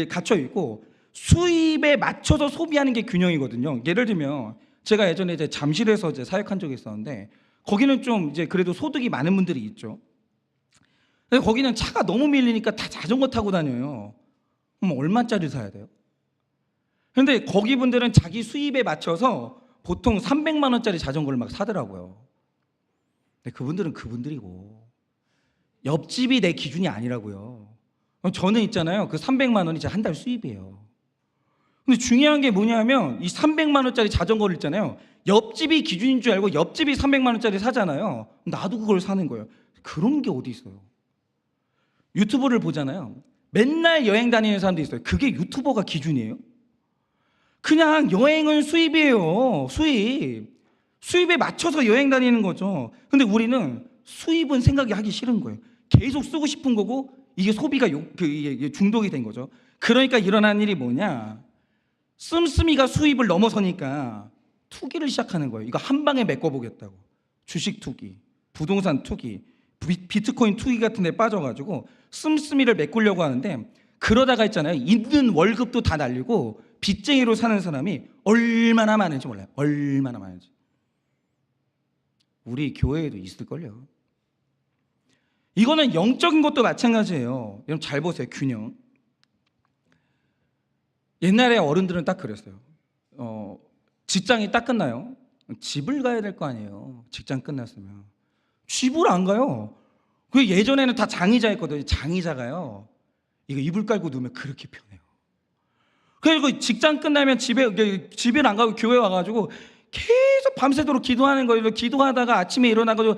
갇혀 있고, 수입에 맞춰서 소비하는 게 균형이거든요. 예를 들면 제가 예전에 이제 잠실에서 이제 사역한 적이 있었는데, 거기는 좀 이제 그래도 소득이 많은 분들이 있죠. 근데 거기는 차가 너무 밀리니까 다 자전거 타고 다녀요. 그럼 얼마짜리 사야 돼요? 근데 거기 분들은 자기 수입에 맞춰서 보통 300만 원짜리 자전거를 막 사더라고요. 근데 그분들은 그분들이고 옆집이 내 기준이 아니라고요. 저는 있잖아요, 그 300만 원이 제 한 달 수입이에요. 근데 중요한 게 뭐냐면 이 300만 원짜리 자전거를 있잖아요, 옆집이 기준인 줄 알고 옆집이 300만 원짜리 사잖아요. 나도 그걸 사는 거예요. 그런 게 어디 있어요? 유튜브를 보잖아요, 맨날 여행 다니는 사람도 있어요. 그게 유튜버가 기준이에요? 그냥 여행은 수입이에요. 수입에 맞춰서 여행 다니는 거죠. 근데 우리는 수입은 생각이 하기 싫은 거예요. 계속 쓰고 싶은 거고, 이게 소비가 이게 중독이 된 거죠. 그러니까 일어난 일이 뭐냐, 씀씀이가 수입을 넘어서니까 투기를 시작하는 거예요. 이거 한 방에 메꿔보겠다고. 주식 투기, 부동산 투기, 비트코인 투기 같은 데 빠져가지고 씀씀이를 메꾸려고 하는데, 그러다가 있잖아요, 있는 월급도 다 날리고 빚쟁이로 사는 사람이 얼마나 많은지 몰라요. 얼마나 많은지. 우리 교회에도 있을걸요. 이거는 영적인 것도 마찬가지예요. 여러분 잘 보세요, 균형. 옛날에 어른들은 딱 그랬어요. 직장이 딱 끝나요, 집을 가야 될 거 아니에요. 직장 끝났으면 집을 안 가요. 그 예전에는 다 장의자 했거든요. 장의자가요, 이거 이불 깔고 누우면 그렇게 편해요. 그리고 직장 끝나면 집에 안 가고 교회 와가지고 계속 밤새도록 기도하는 거예요. 기도하다가 아침에 일어나가지고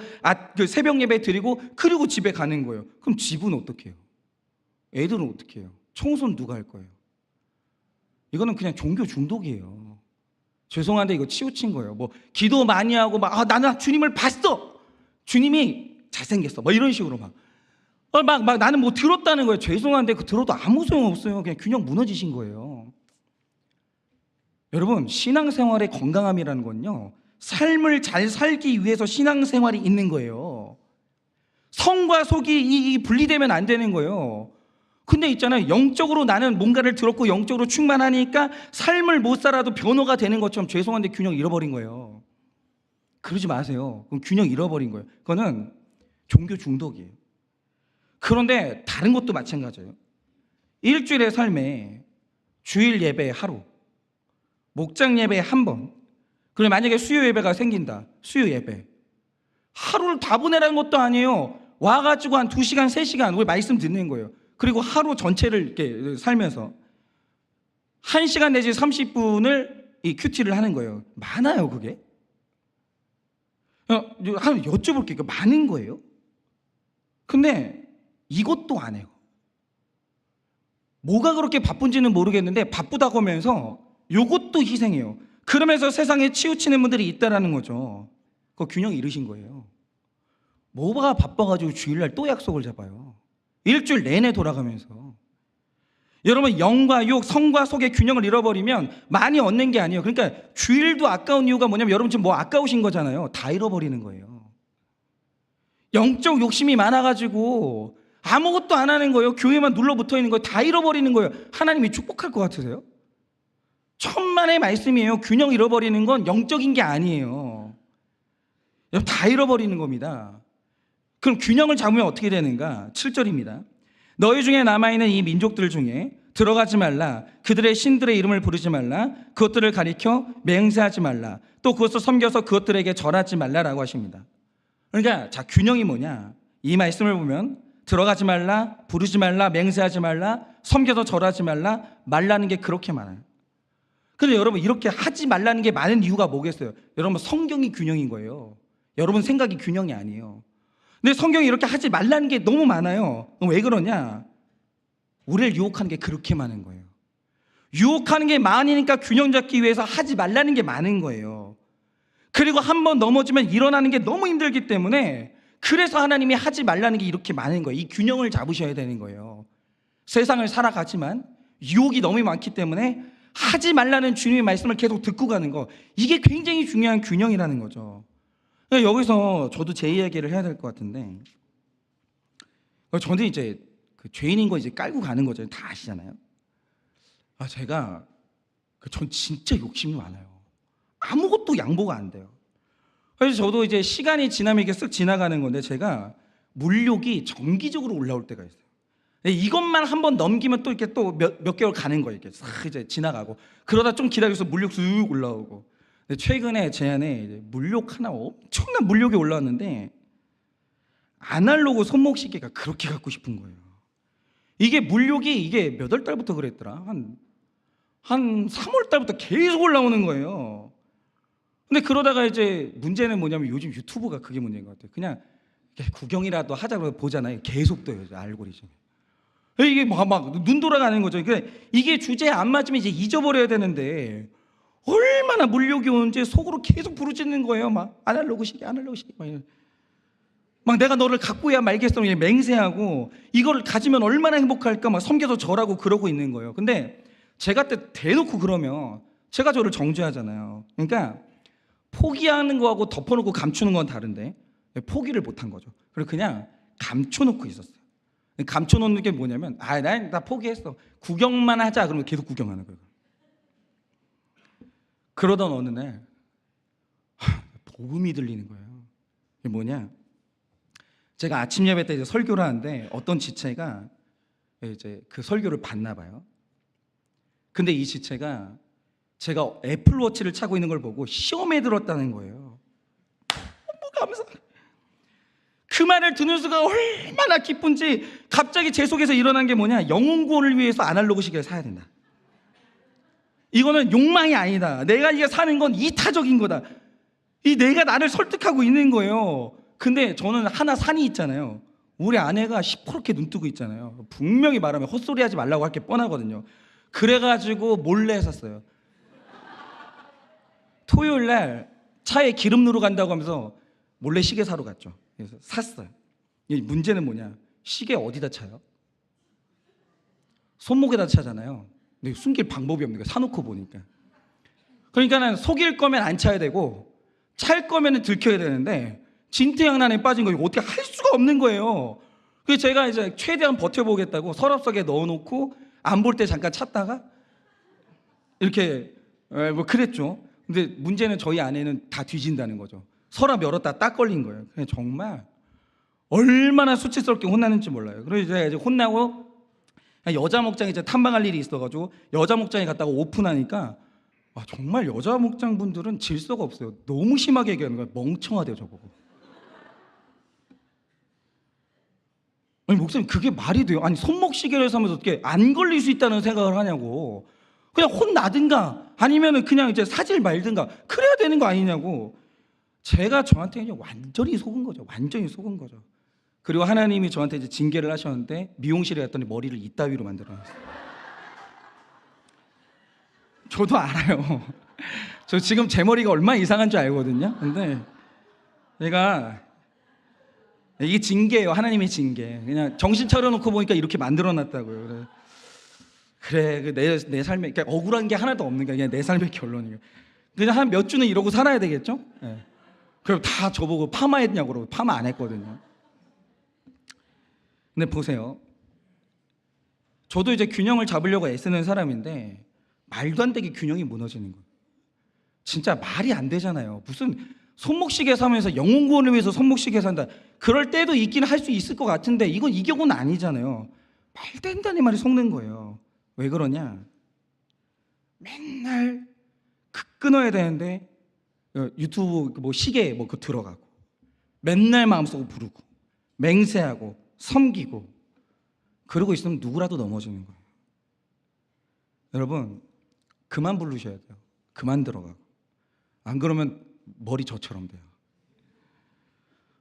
그 새벽 예배 드리고 그리고 집에 가는 거예요. 그럼 집은 어떻게 해요? 애들은 어떻게 해요? 청소는 누가 할 거예요? 이거는 그냥 종교 중독이에요. 죄송한데 이거 치우친 거예요. 뭐 기도 많이 하고 막 나는 주님을 봤어, 주님이 잘생겼어, 뭐 이런 식으로 막 나는 뭐 들었다는 거예요. 죄송한데 그 들어도 아무 소용 없어요. 그냥 균형 무너지신 거예요. 여러분, 신앙생활의 건강함이라는 건요, 삶을 잘 살기 위해서 신앙생활이 있는 거예요. 성과 속이 분리되면 안 되는 거예요. 근데 있잖아요, 영적으로 나는 뭔가를 들었고 영적으로 충만하니까 삶을 못 살아도 변호가 되는 것처럼 죄송한데 균형 잃어버린 거예요. 그러지 마세요. 그럼 균형 잃어버린 거예요. 그거는 종교 중독이에요. 그런데 다른 것도 마찬가지예요. 일주일의 삶에 주일 예배 하루, 목장 예배 한 번, 그리고 만약에 수요 예배가 생긴다, 수요 예배 하루를 다 보내라는 것도 아니에요. 와가지고 한 2시간 3시간 우리 말씀 듣는 거예요. 그리고 하루 전체를 이렇게 살면서 1시간 내지 30분을 이 큐티를 하는 거예요. 많아요 그게? 하나 여쭤볼게요. 많은 거예요? 근데 이것도 안 해요. 뭐가 그렇게 바쁜지는 모르겠는데 바쁘다고 하면서 이것도 희생해요. 그러면서 세상에 치우치는 분들이 있다라는 거죠. 그 균형 잃으신 거예요. 뭐가 바빠가지고 주일날 또 약속을 잡아요. 일주일 내내 돌아가면서. 여러분, 영과 육, 성과 속의 균형을 잃어버리면 많이 얻는 게 아니에요. 그러니까 주일도 아까운 이유가 뭐냐면 여러분 지금 뭐 아까우신 거잖아요. 다 잃어버리는 거예요. 영적 욕심이 많아가지고 아무것도 안 하는 거예요. 교회만 눌러붙어 있는 거예요. 다 잃어버리는 거예요. 하나님이 축복할 것 같으세요? 천만의 말씀이에요. 균형 잃어버리는 건 영적인 게 아니에요. 여러분, 다 잃어버리는 겁니다. 그럼 균형을 잡으면 어떻게 되는가? 7절입니다. 너희 중에 남아있는 이 민족들 중에 들어가지 말라, 그들의 신들의 이름을 부르지 말라, 그것들을 가리켜 맹세하지 말라, 또 그것을 섬겨서 그것들에게 절하지 말라라고 하십니다. 그러니까 자, 균형이 뭐냐? 이 말씀을 보면 들어가지 말라, 부르지 말라, 맹세하지 말라, 섬겨서 절하지 말라, 말라는 게 그렇게 많아요. 근데 여러분, 이렇게 하지 말라는 게 많은 이유가 뭐겠어요? 여러분, 성경이 균형인 거예요. 여러분 생각이 균형이 아니에요. 근데 성경이 이렇게 하지 말라는 게 너무 많아요. 왜 그러냐? 우리를 유혹하는 게 그렇게 많은 거예요. 유혹하는 게 많으니까 균형 잡기 위해서 하지 말라는 게 많은 거예요. 그리고 한번 넘어지면 일어나는 게 너무 힘들기 때문에 그래서 하나님이 하지 말라는 게 이렇게 많은 거예요. 이 균형을 잡으셔야 되는 거예요. 세상을 살아가지만 유혹이 너무 많기 때문에 하지 말라는 주님의 말씀을 계속 듣고 가는 거, 이게 굉장히 중요한 균형이라는 거죠. 여기서 저도 제 이야기를 해야 될 것 같은데, 저는 이제 그 죄인인 거 이제 깔고 가는 거죠. 다 아시잖아요. 제가 전 진짜 욕심이 많아요. 아무것도 양보가 안 돼요. 그래서 저도 이제 시간이 지나면 이게 쓱 지나가는 건데, 제가 물욕이 정기적으로 올라올 때가 있어요. 이것만 한번 넘기면 또 이렇게 또 몇 개월 가는 거예요. 이렇게 싹 이제 지나가고, 그러다 좀 기다려서 물욕 쑥 올라오고. 근데 최근에 제 안에 물욕 하나, 엄청난 물욕이 올라왔는데 아날로그 손목시계가 그렇게 갖고 싶은 거예요. 이게 물욕이 이게 몇 월 달부터 그랬더라? 한 3월 달부터 계속 올라오는 거예요. 근데 그러다가 이제 문제는 뭐냐면 요즘 유튜브가 그게 문제인 것 같아요. 그냥 구경이라도 하자고 보잖아요. 계속 떠요, 알고리즘이. 이게 막 눈 돌아가는 거죠. 이게 주제에 안 맞으면 이제 잊어버려야 되는데 얼마나 물욕이 오는지 속으로 계속 부르짖는 거예요. 막 아날로그 시계 막 내가 너를 갖고야 말겠어 맹세하고, 이걸 가지면 얼마나 행복할까 막 섬겨서 절하고 그러고 있는 거예요. 근데 제가 때 대놓고 그러면 제가 저를 정죄하잖아요. 그러니까 포기하는 거하고 덮어놓고 감추는 건 다른데 포기를 못한 거죠. 그래서 그냥 감춰놓고 있었어요. 감춰놓는 게 뭐냐면 나 포기했어, 구경만 하자. 그러면 계속 구경하는 거예요. 그러던 어느 날 복음이 들리는 거예요. 이게 뭐냐? 제가 아침 예배 때 이제 설교를 하는데 어떤 지체가 이제 그 설교를 봤나 봐요. 근데 이 지체가 제가 애플워치를 차고 있는 걸 보고 시험에 들었다는 거예요. 너무 감사. 그 말을 듣는 수가 얼마나 기쁜지 갑자기 제 속에서 일어난 게 뭐냐? 영혼 구원을 위해서 아날로그 시계를 사야 된다. 이거는 욕망이 아니다. 내가 이게 사는 건 이타적인 거다. 이 내가 나를 설득하고 있는 거예요. 근데 저는 하나 산이 있잖아요. 우리 아내가 시퍼렇게 눈 뜨고 있잖아요. 분명히 말하면 헛소리 하지 말라고 할 게 뻔하거든요. 그래가지고 몰래 샀어요. 토요일 날 차에 기름 넣으러 간다고 하면서 몰래 시계 사러 갔죠. 그래서 샀어요. 문제는 뭐냐? 시계 어디다 차요? 손목에다 차잖아요. 근데 숨길 방법이 없는 거예요. 사놓고 보니까. 그러니까는 속일 거면 안 차야 되고 찰 거면 들켜야 되는데 진퇴양난에 빠진 거 어떻게 할 수가 없는 거예요. 그래서 제가 이제 최대한 버텨보겠다고 서랍 속에 넣어놓고 안 볼 때 잠깐 찾다가 이렇게 뭐 그랬죠. 근데 문제는 저희 아내는 다 뒤진다는 거죠. 서랍 열었다 딱 걸린 거예요. 그냥 정말 얼마나 수치스럽게 혼나는지 몰라요. 그래서 제가 이제 혼나고 여자 목장에 이제 탐방할 일이 있어가지고 여자 목장에 갔다가 오픈하니까 정말 여자 목장 분들은 질서가 없어요. 너무 심하게 얘기하는 거예요. 멍청하대요 저보고. 아니 목사님 그게 말이 돼요? 아니 손목시계를 사면서 어떻게 안 걸릴 수 있다는 생각을 하냐고. 그냥 혼나든가 아니면은 그냥 이제 사질 말든가 그래야 되는 거 아니냐고. 제가 저한테 그냥 완전히 속은 거죠. 완전히 속은 거죠. 그리고 하나님이 저한테 이제 징계를 하셨는데 미용실에 갔더니 머리를 이따위로 만들어놨어요. 저도 알아요. 저 지금 제 머리가 얼마나 이상한 줄 알거든요. 근데 제가 이게 징계예요. 하나님의 징계. 그냥 정신 차려놓고 보니까 이렇게 만들어놨다고요. 그래 내 삶에 그러니까 억울한 게 하나도 없는 게 그냥 내 삶의 결론이에요. 그냥 한 몇 주는 이러고 살아야 되겠죠? 네. 그럼 다 저보고 파마했냐고 그러고 파마 안 했거든요. 근데 보세요. 저도 이제 균형을 잡으려고 애쓰는 사람인데 말도 안 되게 균형이 무너지는 거예요. 진짜 말이 안 되잖아요. 무슨 손목시계 사면서 영혼구원을 위해서 손목시계 산다. 그럴 때도 있긴 할 수 있을 것 같은데 이건 이 경우는 아니잖아요. 말 된다는 말이 속는 거예요. 왜 그러냐? 맨날 끊어야 되는데 유튜브 뭐 시계 뭐 그 들어가고 맨날 마음속으로 부르고 맹세하고 섬기고 그러고 있으면 누구라도 넘어지는 거예요. 여러분 그만 부르셔야 돼요. 그만 들어가고 안 그러면 머리 저처럼 돼요.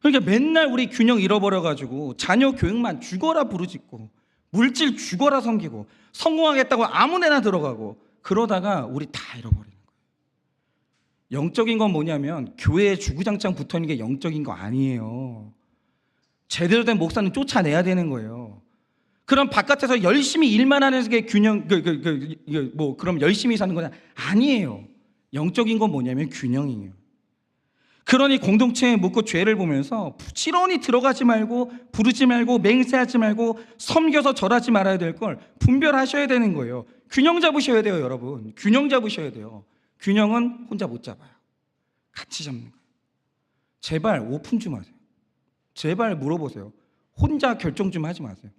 그러니까 맨날 우리 균형 잃어버려가지고 자녀 교육만 죽어라 부르짖고 물질 죽어라 섬기고 성공하겠다고 아무데나 들어가고 그러다가 우리 다 잃어버리는 거예요. 영적인 건 뭐냐면 교회에 주구장창 붙어있는 게 영적인 거 아니에요. 제대로 된 목사는 쫓아내야 되는 거예요. 그럼 바깥에서 열심히 일만 하는 게 균형 뭐 그럼 열심히 사는 거냐? 아니에요. 영적인 건 뭐냐면 균형이에요. 그러니 공동체에 묻고 죄를 보면서 부지런히 들어가지 말고 부르지 말고 맹세하지 말고 섬겨서 절하지 말아야 될 걸 분별하셔야 되는 거예요. 균형 잡으셔야 돼요, 여러분. 균형 잡으셔야 돼요. 균형은 혼자 못 잡아요. 같이 잡는 거예요. 제발 오픈 좀 하세요. 제발 물어보세요. 혼자 결정 좀 하지 마세요.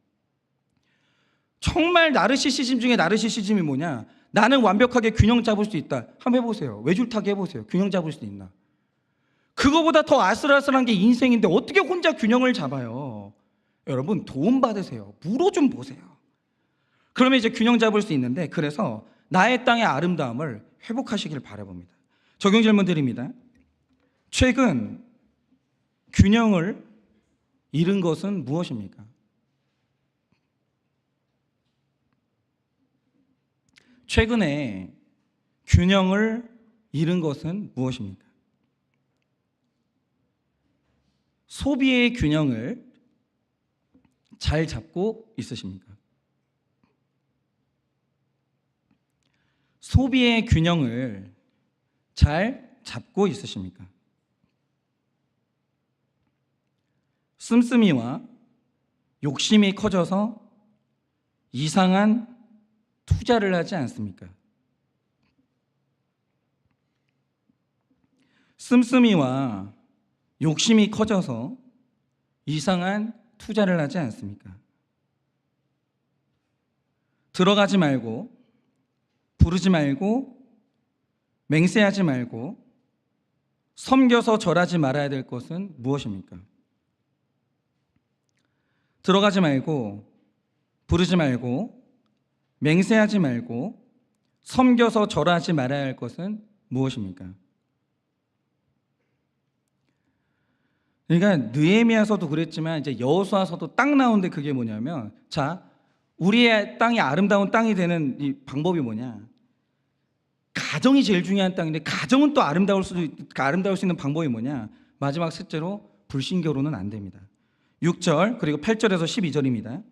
정말 나르시시즘 중에 나르시시즘이 뭐냐? 나는 완벽하게 균형 잡을 수 있다. 한번 해보세요. 외줄타기 해보세요. 균형 잡을 수 있나? 그거보다 더 아슬아슬한 게 인생인데 어떻게 혼자 균형을 잡아요? 여러분 도움 받으세요. 물어 좀 보세요. 그러면 이제 균형 잡을 수 있는데 그래서 나의 땅의 아름다움을 회복하시길 바라봅니다. 적용 질문 드립니다. 최근 균형을 잃은 것은 무엇입니까? 최근에 균형을 잃은 것은 무엇입니까? 소비의 균형을 잘 잡고 있으십니까? 소비의 균형을 잘 잡고 있으십니까? 씀씀이와 욕심이 커져서 이상한 투자를 하지 않습니까? 씀씀이와 욕심이 커져서 이상한 투자를 하지 않습니까? 들어가지 말고 부르지 말고 맹세하지 말고 섬겨서 절하지 말아야 될 것은 무엇입니까? 들어가지 말고 부르지 말고 맹세하지 말고 섬겨서 절하지 말아야 할 것은 무엇입니까? 그러니까 느헤미야서도 그랬지만 이제 여호수아서도 딱 나오는데 그게 뭐냐면 자 우리의 땅이 아름다운 땅이 되는 이 방법이 뭐냐? 가정이 제일 중요한 땅인데 가정은 또 아름다울 수 있는 방법이 뭐냐? 마지막 셋째로 불신 결혼은 안 됩니다. 6절 그리고 8절에서 12절입니다.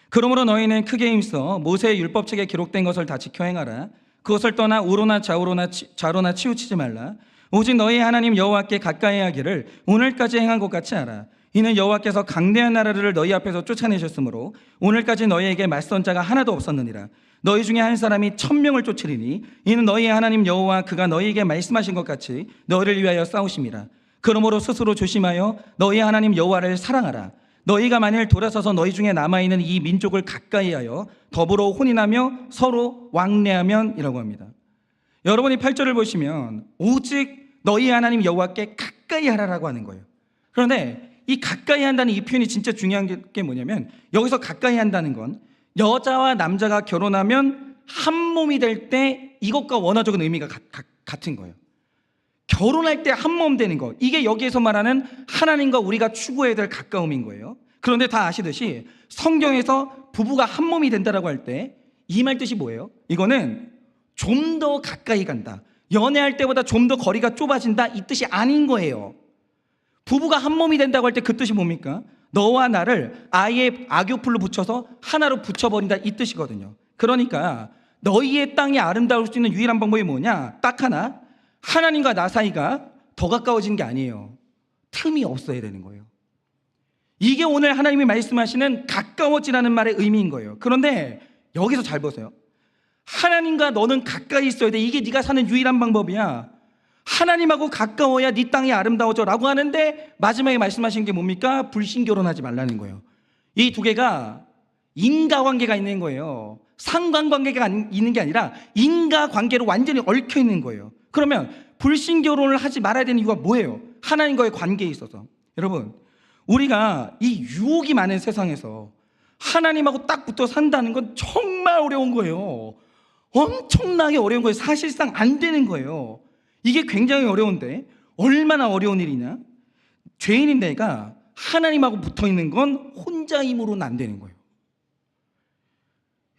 그러므로 너희는 크게 힘써 모세의 율법책에 기록된 것을 다 지켜 행하라. 그것을 떠나 우로나 좌로나 치우치지 말라. 오직 너희 하나님 여호와께 가까이 하기를 오늘까지 행한 것 같이 하라. 이는 여호와께서 강대한 나라를 너희 앞에서 쫓아내셨으므로 오늘까지 너희에게 맞선 자가 하나도 없었느니라. 너희 중에 한 사람이 1000명을 쫓으리니 이는 너희의 하나님 여호와 그가 너희에게 말씀하신 것 같이 너희를 위하여 싸우심이라. 그러므로 스스로 조심하여 너희의 하나님 여호와를 사랑하라. 너희가 만일 돌아서서 너희 중에 남아있는 이 민족을 가까이하여 더불어 혼인하며 서로 왕래하면이라고 합니다. 여러분이 8절을 보시면 오직 너희 하나님 여호와께 가까이 하라라고 하는 거예요. 그런데 이 가까이 한다는 이 표현이 진짜 중요한 게 뭐냐면, 여기서 가까이 한다는 건 여자와 남자가 결혼하면 한 몸이 될 때 이것과 원어적인 의미가 같은 거예요. 결혼할 때 한 몸 되는 거, 이게 여기에서 말하는 하나님과 우리가 추구해야 될 가까움인 거예요. 그런데 다 아시듯이 성경에서 부부가 한 몸이 된다라고 할 때 이 말 뜻이 뭐예요? 이거는 좀 더 가까이 간다, 연애할 때보다 좀 더 거리가 좁아진다, 이 뜻이 아닌 거예요. 부부가 한 몸이 된다고 할 때 그 뜻이 뭡니까? 너와 나를 아예 악교풀로 붙여서 하나로 붙여버린다, 이 뜻이거든요. 그러니까 너희의 땅이 아름다울 수 있는 유일한 방법이 뭐냐? 딱 하나, 하나님과 나 사이가 더 가까워지는 게 아니에요. 틈이 없어야 되는 거예요. 이게 오늘 하나님이 말씀하시는 가까워지라는 말의 의미인 거예요. 그런데 여기서 잘 보세요. 하나님과 너는 가까이 있어야 돼, 이게 네가 사는 유일한 방법이야. 하나님하고 가까워야 네 땅이 아름다워져 라고 하는데 마지막에 말씀하신 게 뭡니까? 불신결혼하지 말라는 거예요. 이 두 개가 인과관계가 있는 거예요. 상관관계가 있는 게 아니라 인과관계로 완전히 얽혀 있는 거예요. 그러면 불신결혼을 하지 말아야 되는 이유가 뭐예요? 하나님과의 관계에 있어서. 여러분, 우리가 이 유혹이 많은 세상에서 하나님하고 딱 붙어 산다는 건 정말 어려운 거예요. 엄청나게 어려운 거예요. 사실상 안 되는 거예요. 이게 굉장히 어려운데 얼마나 어려운 일이냐? 죄인인 내가 하나님하고 붙어 있는 건 혼자 힘으로는 안 되는 거예요.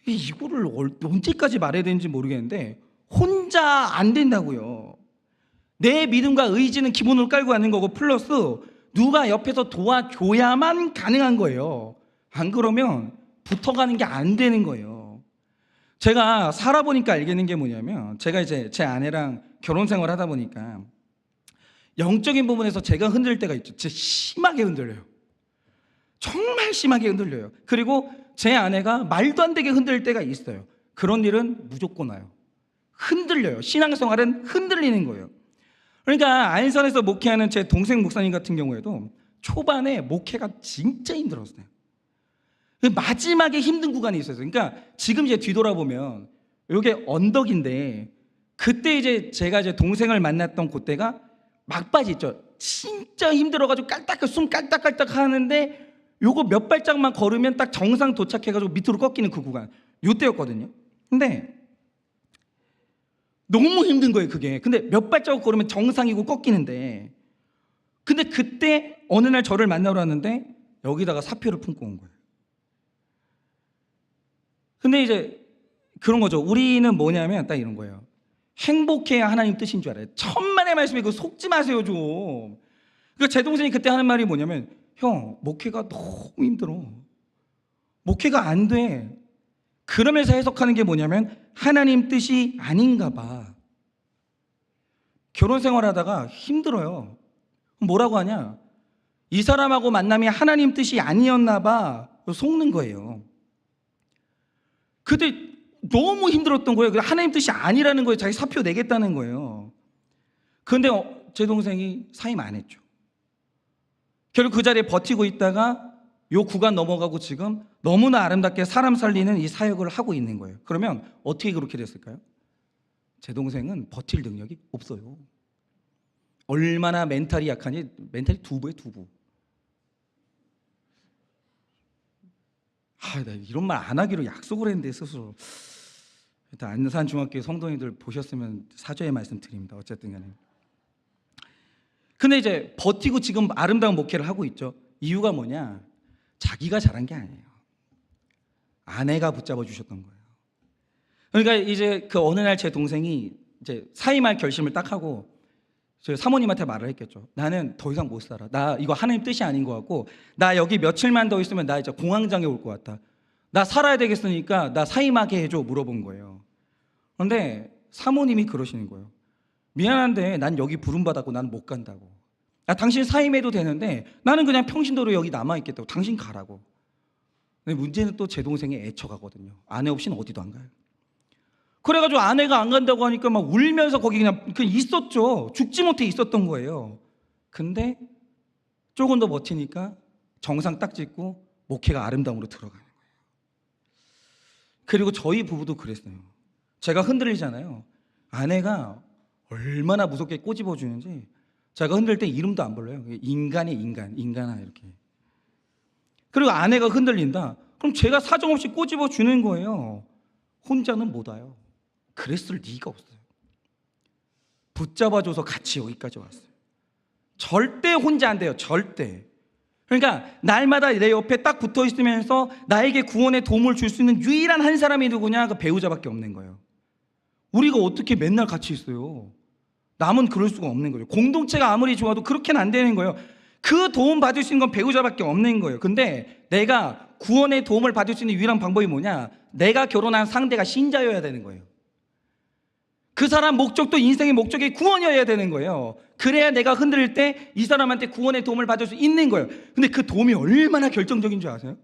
이거를 언제까지 말해야 되는지 모르겠는데 혼자 안 된다고요. 내 믿음과 의지는 기본으로 깔고 가는 거고, 플러스 누가 옆에서 도와줘야만 가능한 거예요. 안 그러면 붙어가는 게 안 되는 거예요. 제가 살아보니까 알겠는 게 뭐냐면, 제가 이제 제 아내랑 결혼 생활 하다 보니까 영적인 부분에서 제가 흔들릴 때가 있죠. 진짜 심하게 흔들려요. 정말 심하게 흔들려요. 그리고 제 아내가 말도 안 되게 흔들릴 때가 있어요. 그런 일은 무조건 와요. 흔들려요. 신앙생활은 흔들리는 거예요. 그러니까 안산에서 목회하는 제 동생 목사님 같은 경우에도 초반에 목회가 진짜 힘들었어요. 마지막에 힘든 구간이 있었어요. 그러니까 지금 이제 뒤돌아보면 이게 언덕인데, 그때 이제 제가 이제 동생을 만났던 그때가 막바지 있죠. 진짜 힘들어가지고 숨 깔딱깔딱 하는데 요거 몇 발짝만 걸으면 딱 정상 도착해가지고 밑으로 꺾이는 그 구간, 요때였거든요. 근데 너무 힘든 거예요, 그게. 근데 몇 발자국 걸으면 정상이고 꺾이는데, 근데 그때 어느 날 저를 만나러 왔는데 여기다가 사표를 품고 온 거예요. 근데 이제 그런 거죠. 우리는 뭐냐면 딱 이런 거예요. 행복해야 하나님 뜻인 줄 알아요. 천만의 말씀에 그거 속지 마세요 좀. 그러니까 제 동생이 그때 하는 말이 뭐냐면, 형, 목회가 너무 힘들어, 목회가 안 돼. 그러면서 해석하는 게 뭐냐면 하나님 뜻이 아닌가 봐. 결혼 생활하다가 힘들어요. 뭐라고 하냐? 이 사람하고 만남이 하나님 뜻이 아니었나 봐. 속는 거예요. 그때 너무 힘들었던 거예요. 하나님 뜻이 아니라는 거예요. 자기 사표 내겠다는 거예요. 그런데 제 동생이 사임 안 했죠. 결국 그 자리에 버티고 있다가 요 구간 넘어가고 지금 너무나 아름답게 사람 살리는 이 사역을 하고 있는 거예요. 그러면 어떻게 그렇게 됐을까요? 제 동생은 버틸 능력이 없어요. 얼마나 멘탈이 약하니, 멘탈이 두부예요, 두부. 나 이런 말 안 하기로 약속을 했는데 스스로. 일단 안산 중학교 성도님들 보셨으면 사죄의 말씀 드립니다. 어쨌든 간에. 근데 이제 버티고 지금 아름다운 목회를 하고 있죠. 이유가 뭐냐? 자기가 잘한 게 아니에요. 아내가 붙잡아 주셨던 거예요. 그러니까 이제 그 어느 날 제 동생이 이제 사임할 결심을 딱 하고 저 사모님한테 말을 했겠죠. 나는 더 이상 못 살아. 나 이거 하나님 뜻이 아닌 것 같고, 나 여기 며칠만 더 있으면 나 이제 공황장애 올 것 같다. 나 살아야 되겠으니까 나 사임하게 해줘, 물어본 거예요. 그런데 사모님이 그러시는 거예요. 미안한데 난 여기 부름받았고 난 못 간다고. 당신 사임해도 되는데 나는 그냥 평신도로 여기 남아있겠다고. 당신 가라고. 근데 문제는 또 제 동생이 애처가거든요. 아내 없이는 어디도 안 가요. 그래가지고 아내가 안 간다고 하니까 막 울면서 거기 그냥 있었죠. 죽지 못해 있었던 거예요. 근데 조금 더 버티니까 정상 딱 찍고 목회가 아름다움으로 들어가는 거예요. 그리고 저희 부부도 그랬어요. 제가 흔들리잖아요. 아내가 얼마나 무섭게 꼬집어 주는지. 제가 흔들 때 이름도 안 불러요. 인간이 인간아 이렇게. 그리고 아내가 흔들린다. 그럼 제가 사정없이 꼬집어 주는 거예요. 혼자는 못 와요. 그랬을 리가 없어요. 붙잡아줘서 같이 여기까지 왔어요. 절대 혼자 안 돼요. 절대. 그러니까 날마다 내 옆에 딱 붙어 있으면서 나에게 구원의 도움을 줄 수 있는 유일한 한 사람이 누구냐? 그 배우자밖에 없는 거예요. 우리가 어떻게 맨날 같이 있어요? 남은 그럴 수가 없는 거예요. 공동체가 아무리 좋아도 그렇게는 안 되는 거예요. 그 도움 받을 수 있는 건 배우자밖에 없는 거예요. 근데 내가 구원의 도움을 받을 수 있는 유일한 방법이 뭐냐? 내가 결혼한 상대가 신자여야 되는 거예요. 그 사람 목적도 인생의 목적이 구원이어야 되는 거예요. 그래야 내가 흔들릴 때 이 사람한테 구원의 도움을 받을 수 있는 거예요. 근데 그 도움이 얼마나 결정적인 줄 아세요?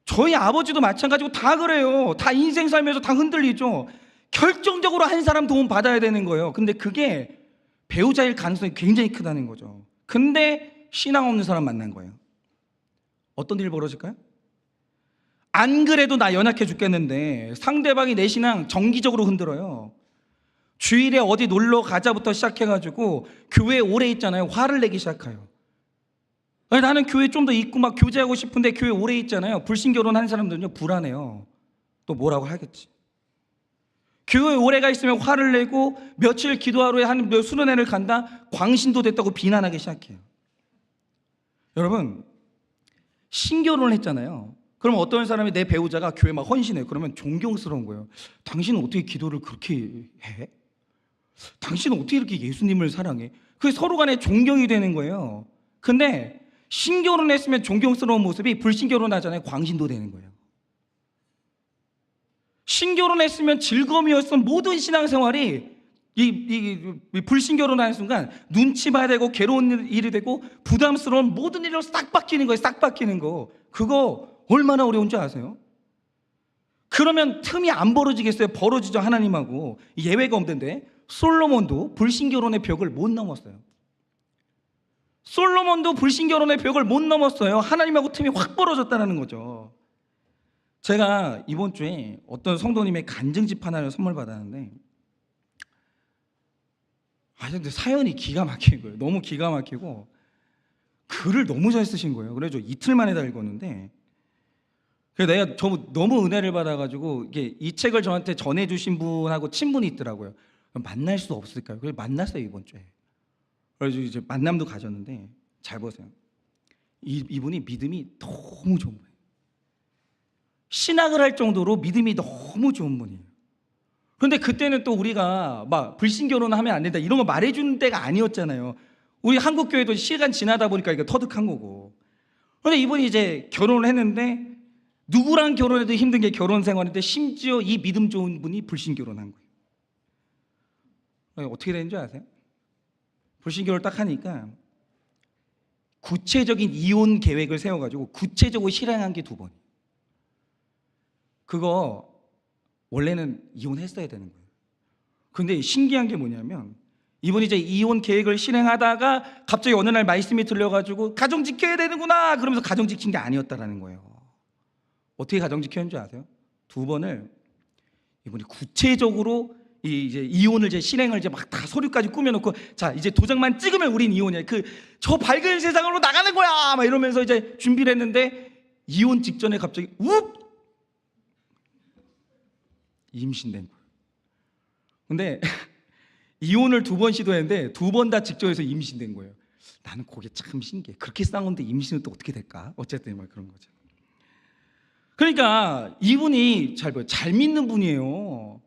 저희 아버지도 마찬가지고 다 그래요. 다 인생 살면서 다 흔들리죠. 결정적으로 한 사람 도움 받아야 되는 거예요. 근데 그게 배우자일 가능성이 굉장히 크다는 거죠. 근데 신앙 없는 사람 만난 거예요. 어떤 일이 벌어질까요? 안 그래도 나 연약해 죽겠는데 상대방이 내 신앙 정기적으로 흔들어요. 주일에 어디 놀러 가자부터 시작해가지고 교회에 오래 있잖아요. 화를 내기 시작해요. 아니, 나는 교회 좀 더 있고 막 교제하고 싶은데 교회 오래 있잖아요. 불신결혼한 사람들은요 불안해요. 또 뭐라고 하겠지. 교회 오래 가 있으면 화를 내고 며칠 기도하러 한 수련회를 간다? 광신도 됐다고 비난하기 시작해요. 여러분, 신결혼을 했잖아요. 그럼 어떤 사람이 내 배우자가 교회 막 헌신해요. 그러면 존경스러운 거예요. 당신은 어떻게 기도를 그렇게 해? 당신은 어떻게 이렇게 예수님을 사랑해? 그게 서로 간에 존경이 되는 거예요. 근데 신결혼했으면 존경스러운 모습이 불신결혼하잖아요. 광신도 되는 거예요. 신결혼했으면 즐거움이었던 모든 신앙생활이 이 불신결혼하는 순간 눈치 봐야 되고 괴로운 일이 되고 부담스러운 모든 일로 싹 바뀌는 거예요. 싹 바뀌는 거. 그거 얼마나 어려운지 아세요? 그러면 틈이 안 벌어지겠어요? 벌어지죠. 하나님하고. 예외가 없는데 솔로몬도 불신결혼의 벽을 못 넘었어요. 솔로몬도 불신결혼의 벽을 못 넘었어요. 하나님하고 틈이 확 벌어졌다는 거죠. 제가 이번 주에 어떤 성도님의 간증집 하나를 선물 받았는데 근데 사연이 기가 막힌 거예요. 너무 기가 막히고 글을 너무 잘 쓰신 거예요. 그래서 이틀 만에 다 읽었는데 내가 너무 은혜를 받아가지고 이 책을 저한테 전해주신 분하고 친분이 있더라고요. 만날 수 없을까요? 그래서 만났어요 이번 주에. 그래서 이제 만남도 가졌는데 잘 보세요. 이분이 믿음이 너무 좋은 분이에요. 신학을 할 정도로 믿음이 너무 좋은 분이에요. 그런데 그때는 또 우리가 막 불신결혼을 하면 안 된다 이런 거 말해주는 때가 아니었잖아요. 우리 한국교회도 시간 지나다 보니까 이게 터득한 거고. 그런데 이분이 이제 결혼을 했는데 누구랑 결혼해도 힘든 게 결혼 생활인데 심지어 이 믿음 좋은 분이 불신결혼한 거예요. 어떻게 되는 줄 아세요? 불신결혼을 딱 하니까 구체적인 이혼 계획을 세워가지고 구체적으로 실행한 게 2번. 그거 원래는 이혼했어야 되는 거예요. 근데 신기한 게 뭐냐면 이분이 이제 이혼 계획을 실행하다가 갑자기 어느 날 말씀이 들려가지고 가정 지켜야 되는구나 그러면서 가정 지킨 게 아니었다라는 거예요. 어떻게 가정 지켰는지 아세요? 2번을 이분이 구체적으로 이제 이혼을 이제 실행을 이제 막 다 서류까지 꾸며놓고 자 이제 도장만 찍으면 우린 이혼이야. 저 밝은 세상으로 나가는 거야. 막 이러면서 이제 준비를 했는데 이혼 직전에 갑자기 임신된 거예요. 근데 이혼을 2번 시도했는데 2번 다 직전에서 임신된 거예요. 나는 그게 참 신기해. 그렇게 싸운데 임신은 또 어떻게 될까? 어쨌든 막 그런 거죠. 그러니까 이분이 잘 믿는 분이에요.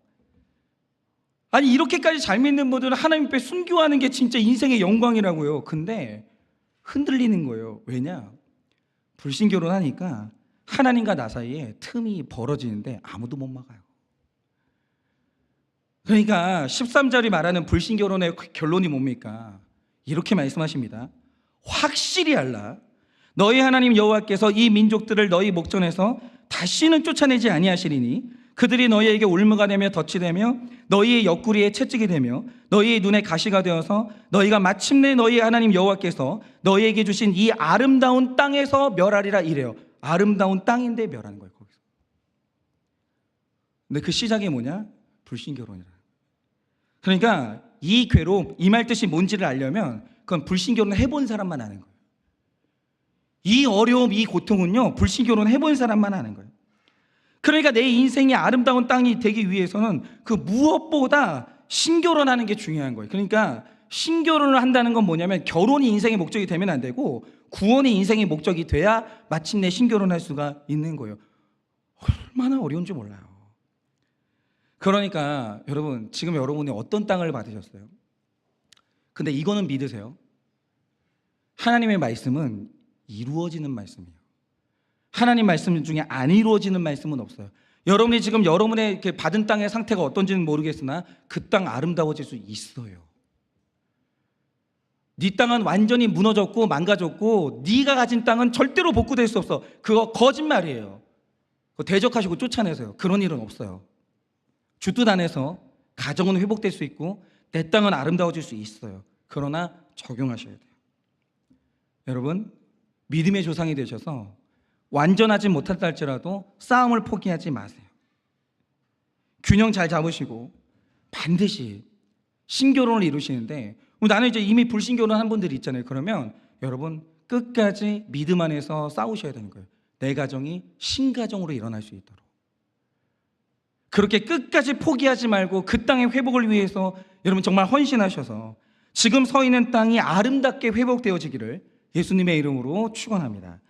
아니 이렇게까지 잘 믿는 분들은 하나님 앞에 순교하는 게 진짜 인생의 영광이라고요. 근데 흔들리는 거예요. 왜냐? 불신결혼하니까 하나님과 나 사이에 틈이 벌어지는데 아무도 못 막아요. 그러니까 13절이 말하는 불신결혼의 결론이 뭡니까? 이렇게 말씀하십니다. 확실히 알라. 너희 하나님 여호와께서 이 민족들을 너희 목전에서 다시는 쫓아내지 아니하시리니 그들이 너희에게 올무가 되며 덫이 되며 너희의 옆구리에 채찍이 되며 너희의 눈에 가시가 되어서 너희가 마침내 너희 하나님 여호와께서 너희에게 주신 이 아름다운 땅에서 멸하리라 이래요. 아름다운 땅인데 멸하는 거예요, 거기서. 근데 그 시작이 뭐냐? 불신결혼이라. 그러니까 이 괴로움, 이 말 뜻이 뭔지를 알려면 그건 불신결혼 해본 사람만 아는 거예요. 이 어려움, 이 고통은요, 불신결혼 해본 사람만 아는 거예요. 그러니까 내 인생이 아름다운 땅이 되기 위해서는 그 무엇보다 신결혼하는 게 중요한 거예요. 그러니까 신결혼을 한다는 건 뭐냐면 결혼이 인생의 목적이 되면 안 되고 구원이 인생의 목적이 돼야 마침내 신결혼할 수가 있는 거예요. 얼마나 어려운지 몰라요. 그러니까 여러분, 지금 여러분이 어떤 땅을 받으셨어요? 근데 이거는 믿으세요. 하나님의 말씀은 이루어지는 말씀이에요. 하나님 말씀 중에 안 이루어지는 말씀은 없어요. 여러분이 지금 여러분의 받은 땅의 상태가 어떤지는 모르겠으나 그 땅 아름다워질 수 있어요. 네 땅은 완전히 무너졌고 망가졌고 네가 가진 땅은 절대로 복구될 수 없어. 그거 거짓말이에요. 그거 대적하시고 쫓아내세요. 그런 일은 없어요. 주 뜻 안에서 가정은 회복될 수 있고 내 땅은 아름다워질 수 있어요. 그러나 적용하셔야 돼요. 여러분, 믿음의 조상이 되셔서 완전하지 못한다 할지라도 싸움을 포기하지 마세요. 균형 잘 잡으시고 반드시 신결혼을 이루시는데, 나는 이제 이미 불신결혼한 분들이 있잖아요. 그러면 여러분 끝까지 믿음 안에서 싸우셔야 되는 거예요. 내 가정이 신가정으로 일어날 수 있도록. 그렇게 끝까지 포기하지 말고 그 땅의 회복을 위해서 여러분 정말 헌신하셔서 지금 서 있는 땅이 아름답게 회복되어지기를 예수님의 이름으로 축원합니다.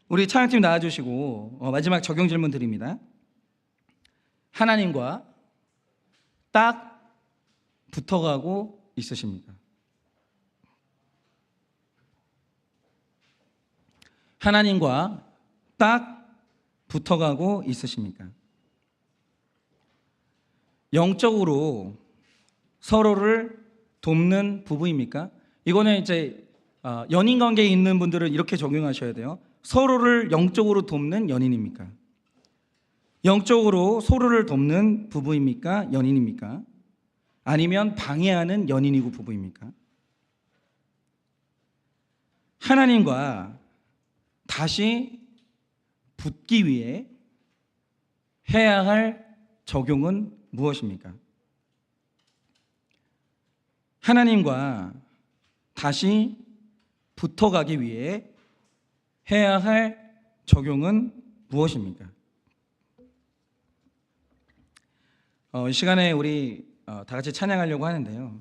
우리 찬양팀 나와주시고 마지막 적용 질문 드립니다. 하나님과 딱 붙어가고 있으십니까? 하나님과 딱 붙어가고 있으십니까? 영적으로 서로를 돕는 부부입니까? 이거는 이제 연인 관계에 있는 분들은 이렇게 적용하셔야 돼요. 서로를 영적으로 돕는 연인입니까? 영적으로 서로를 돕는 부부입니까? 연인입니까? 아니면 방해하는 연인이고 부부입니까? 하나님과 다시 붙기 위해 해야 할 적용은 무엇입니까? 하나님과 다시 붙어가기 위해 해야 할 적용은 무엇입니까? 이 시간에 우리 다 같이 찬양하려고 하는데요.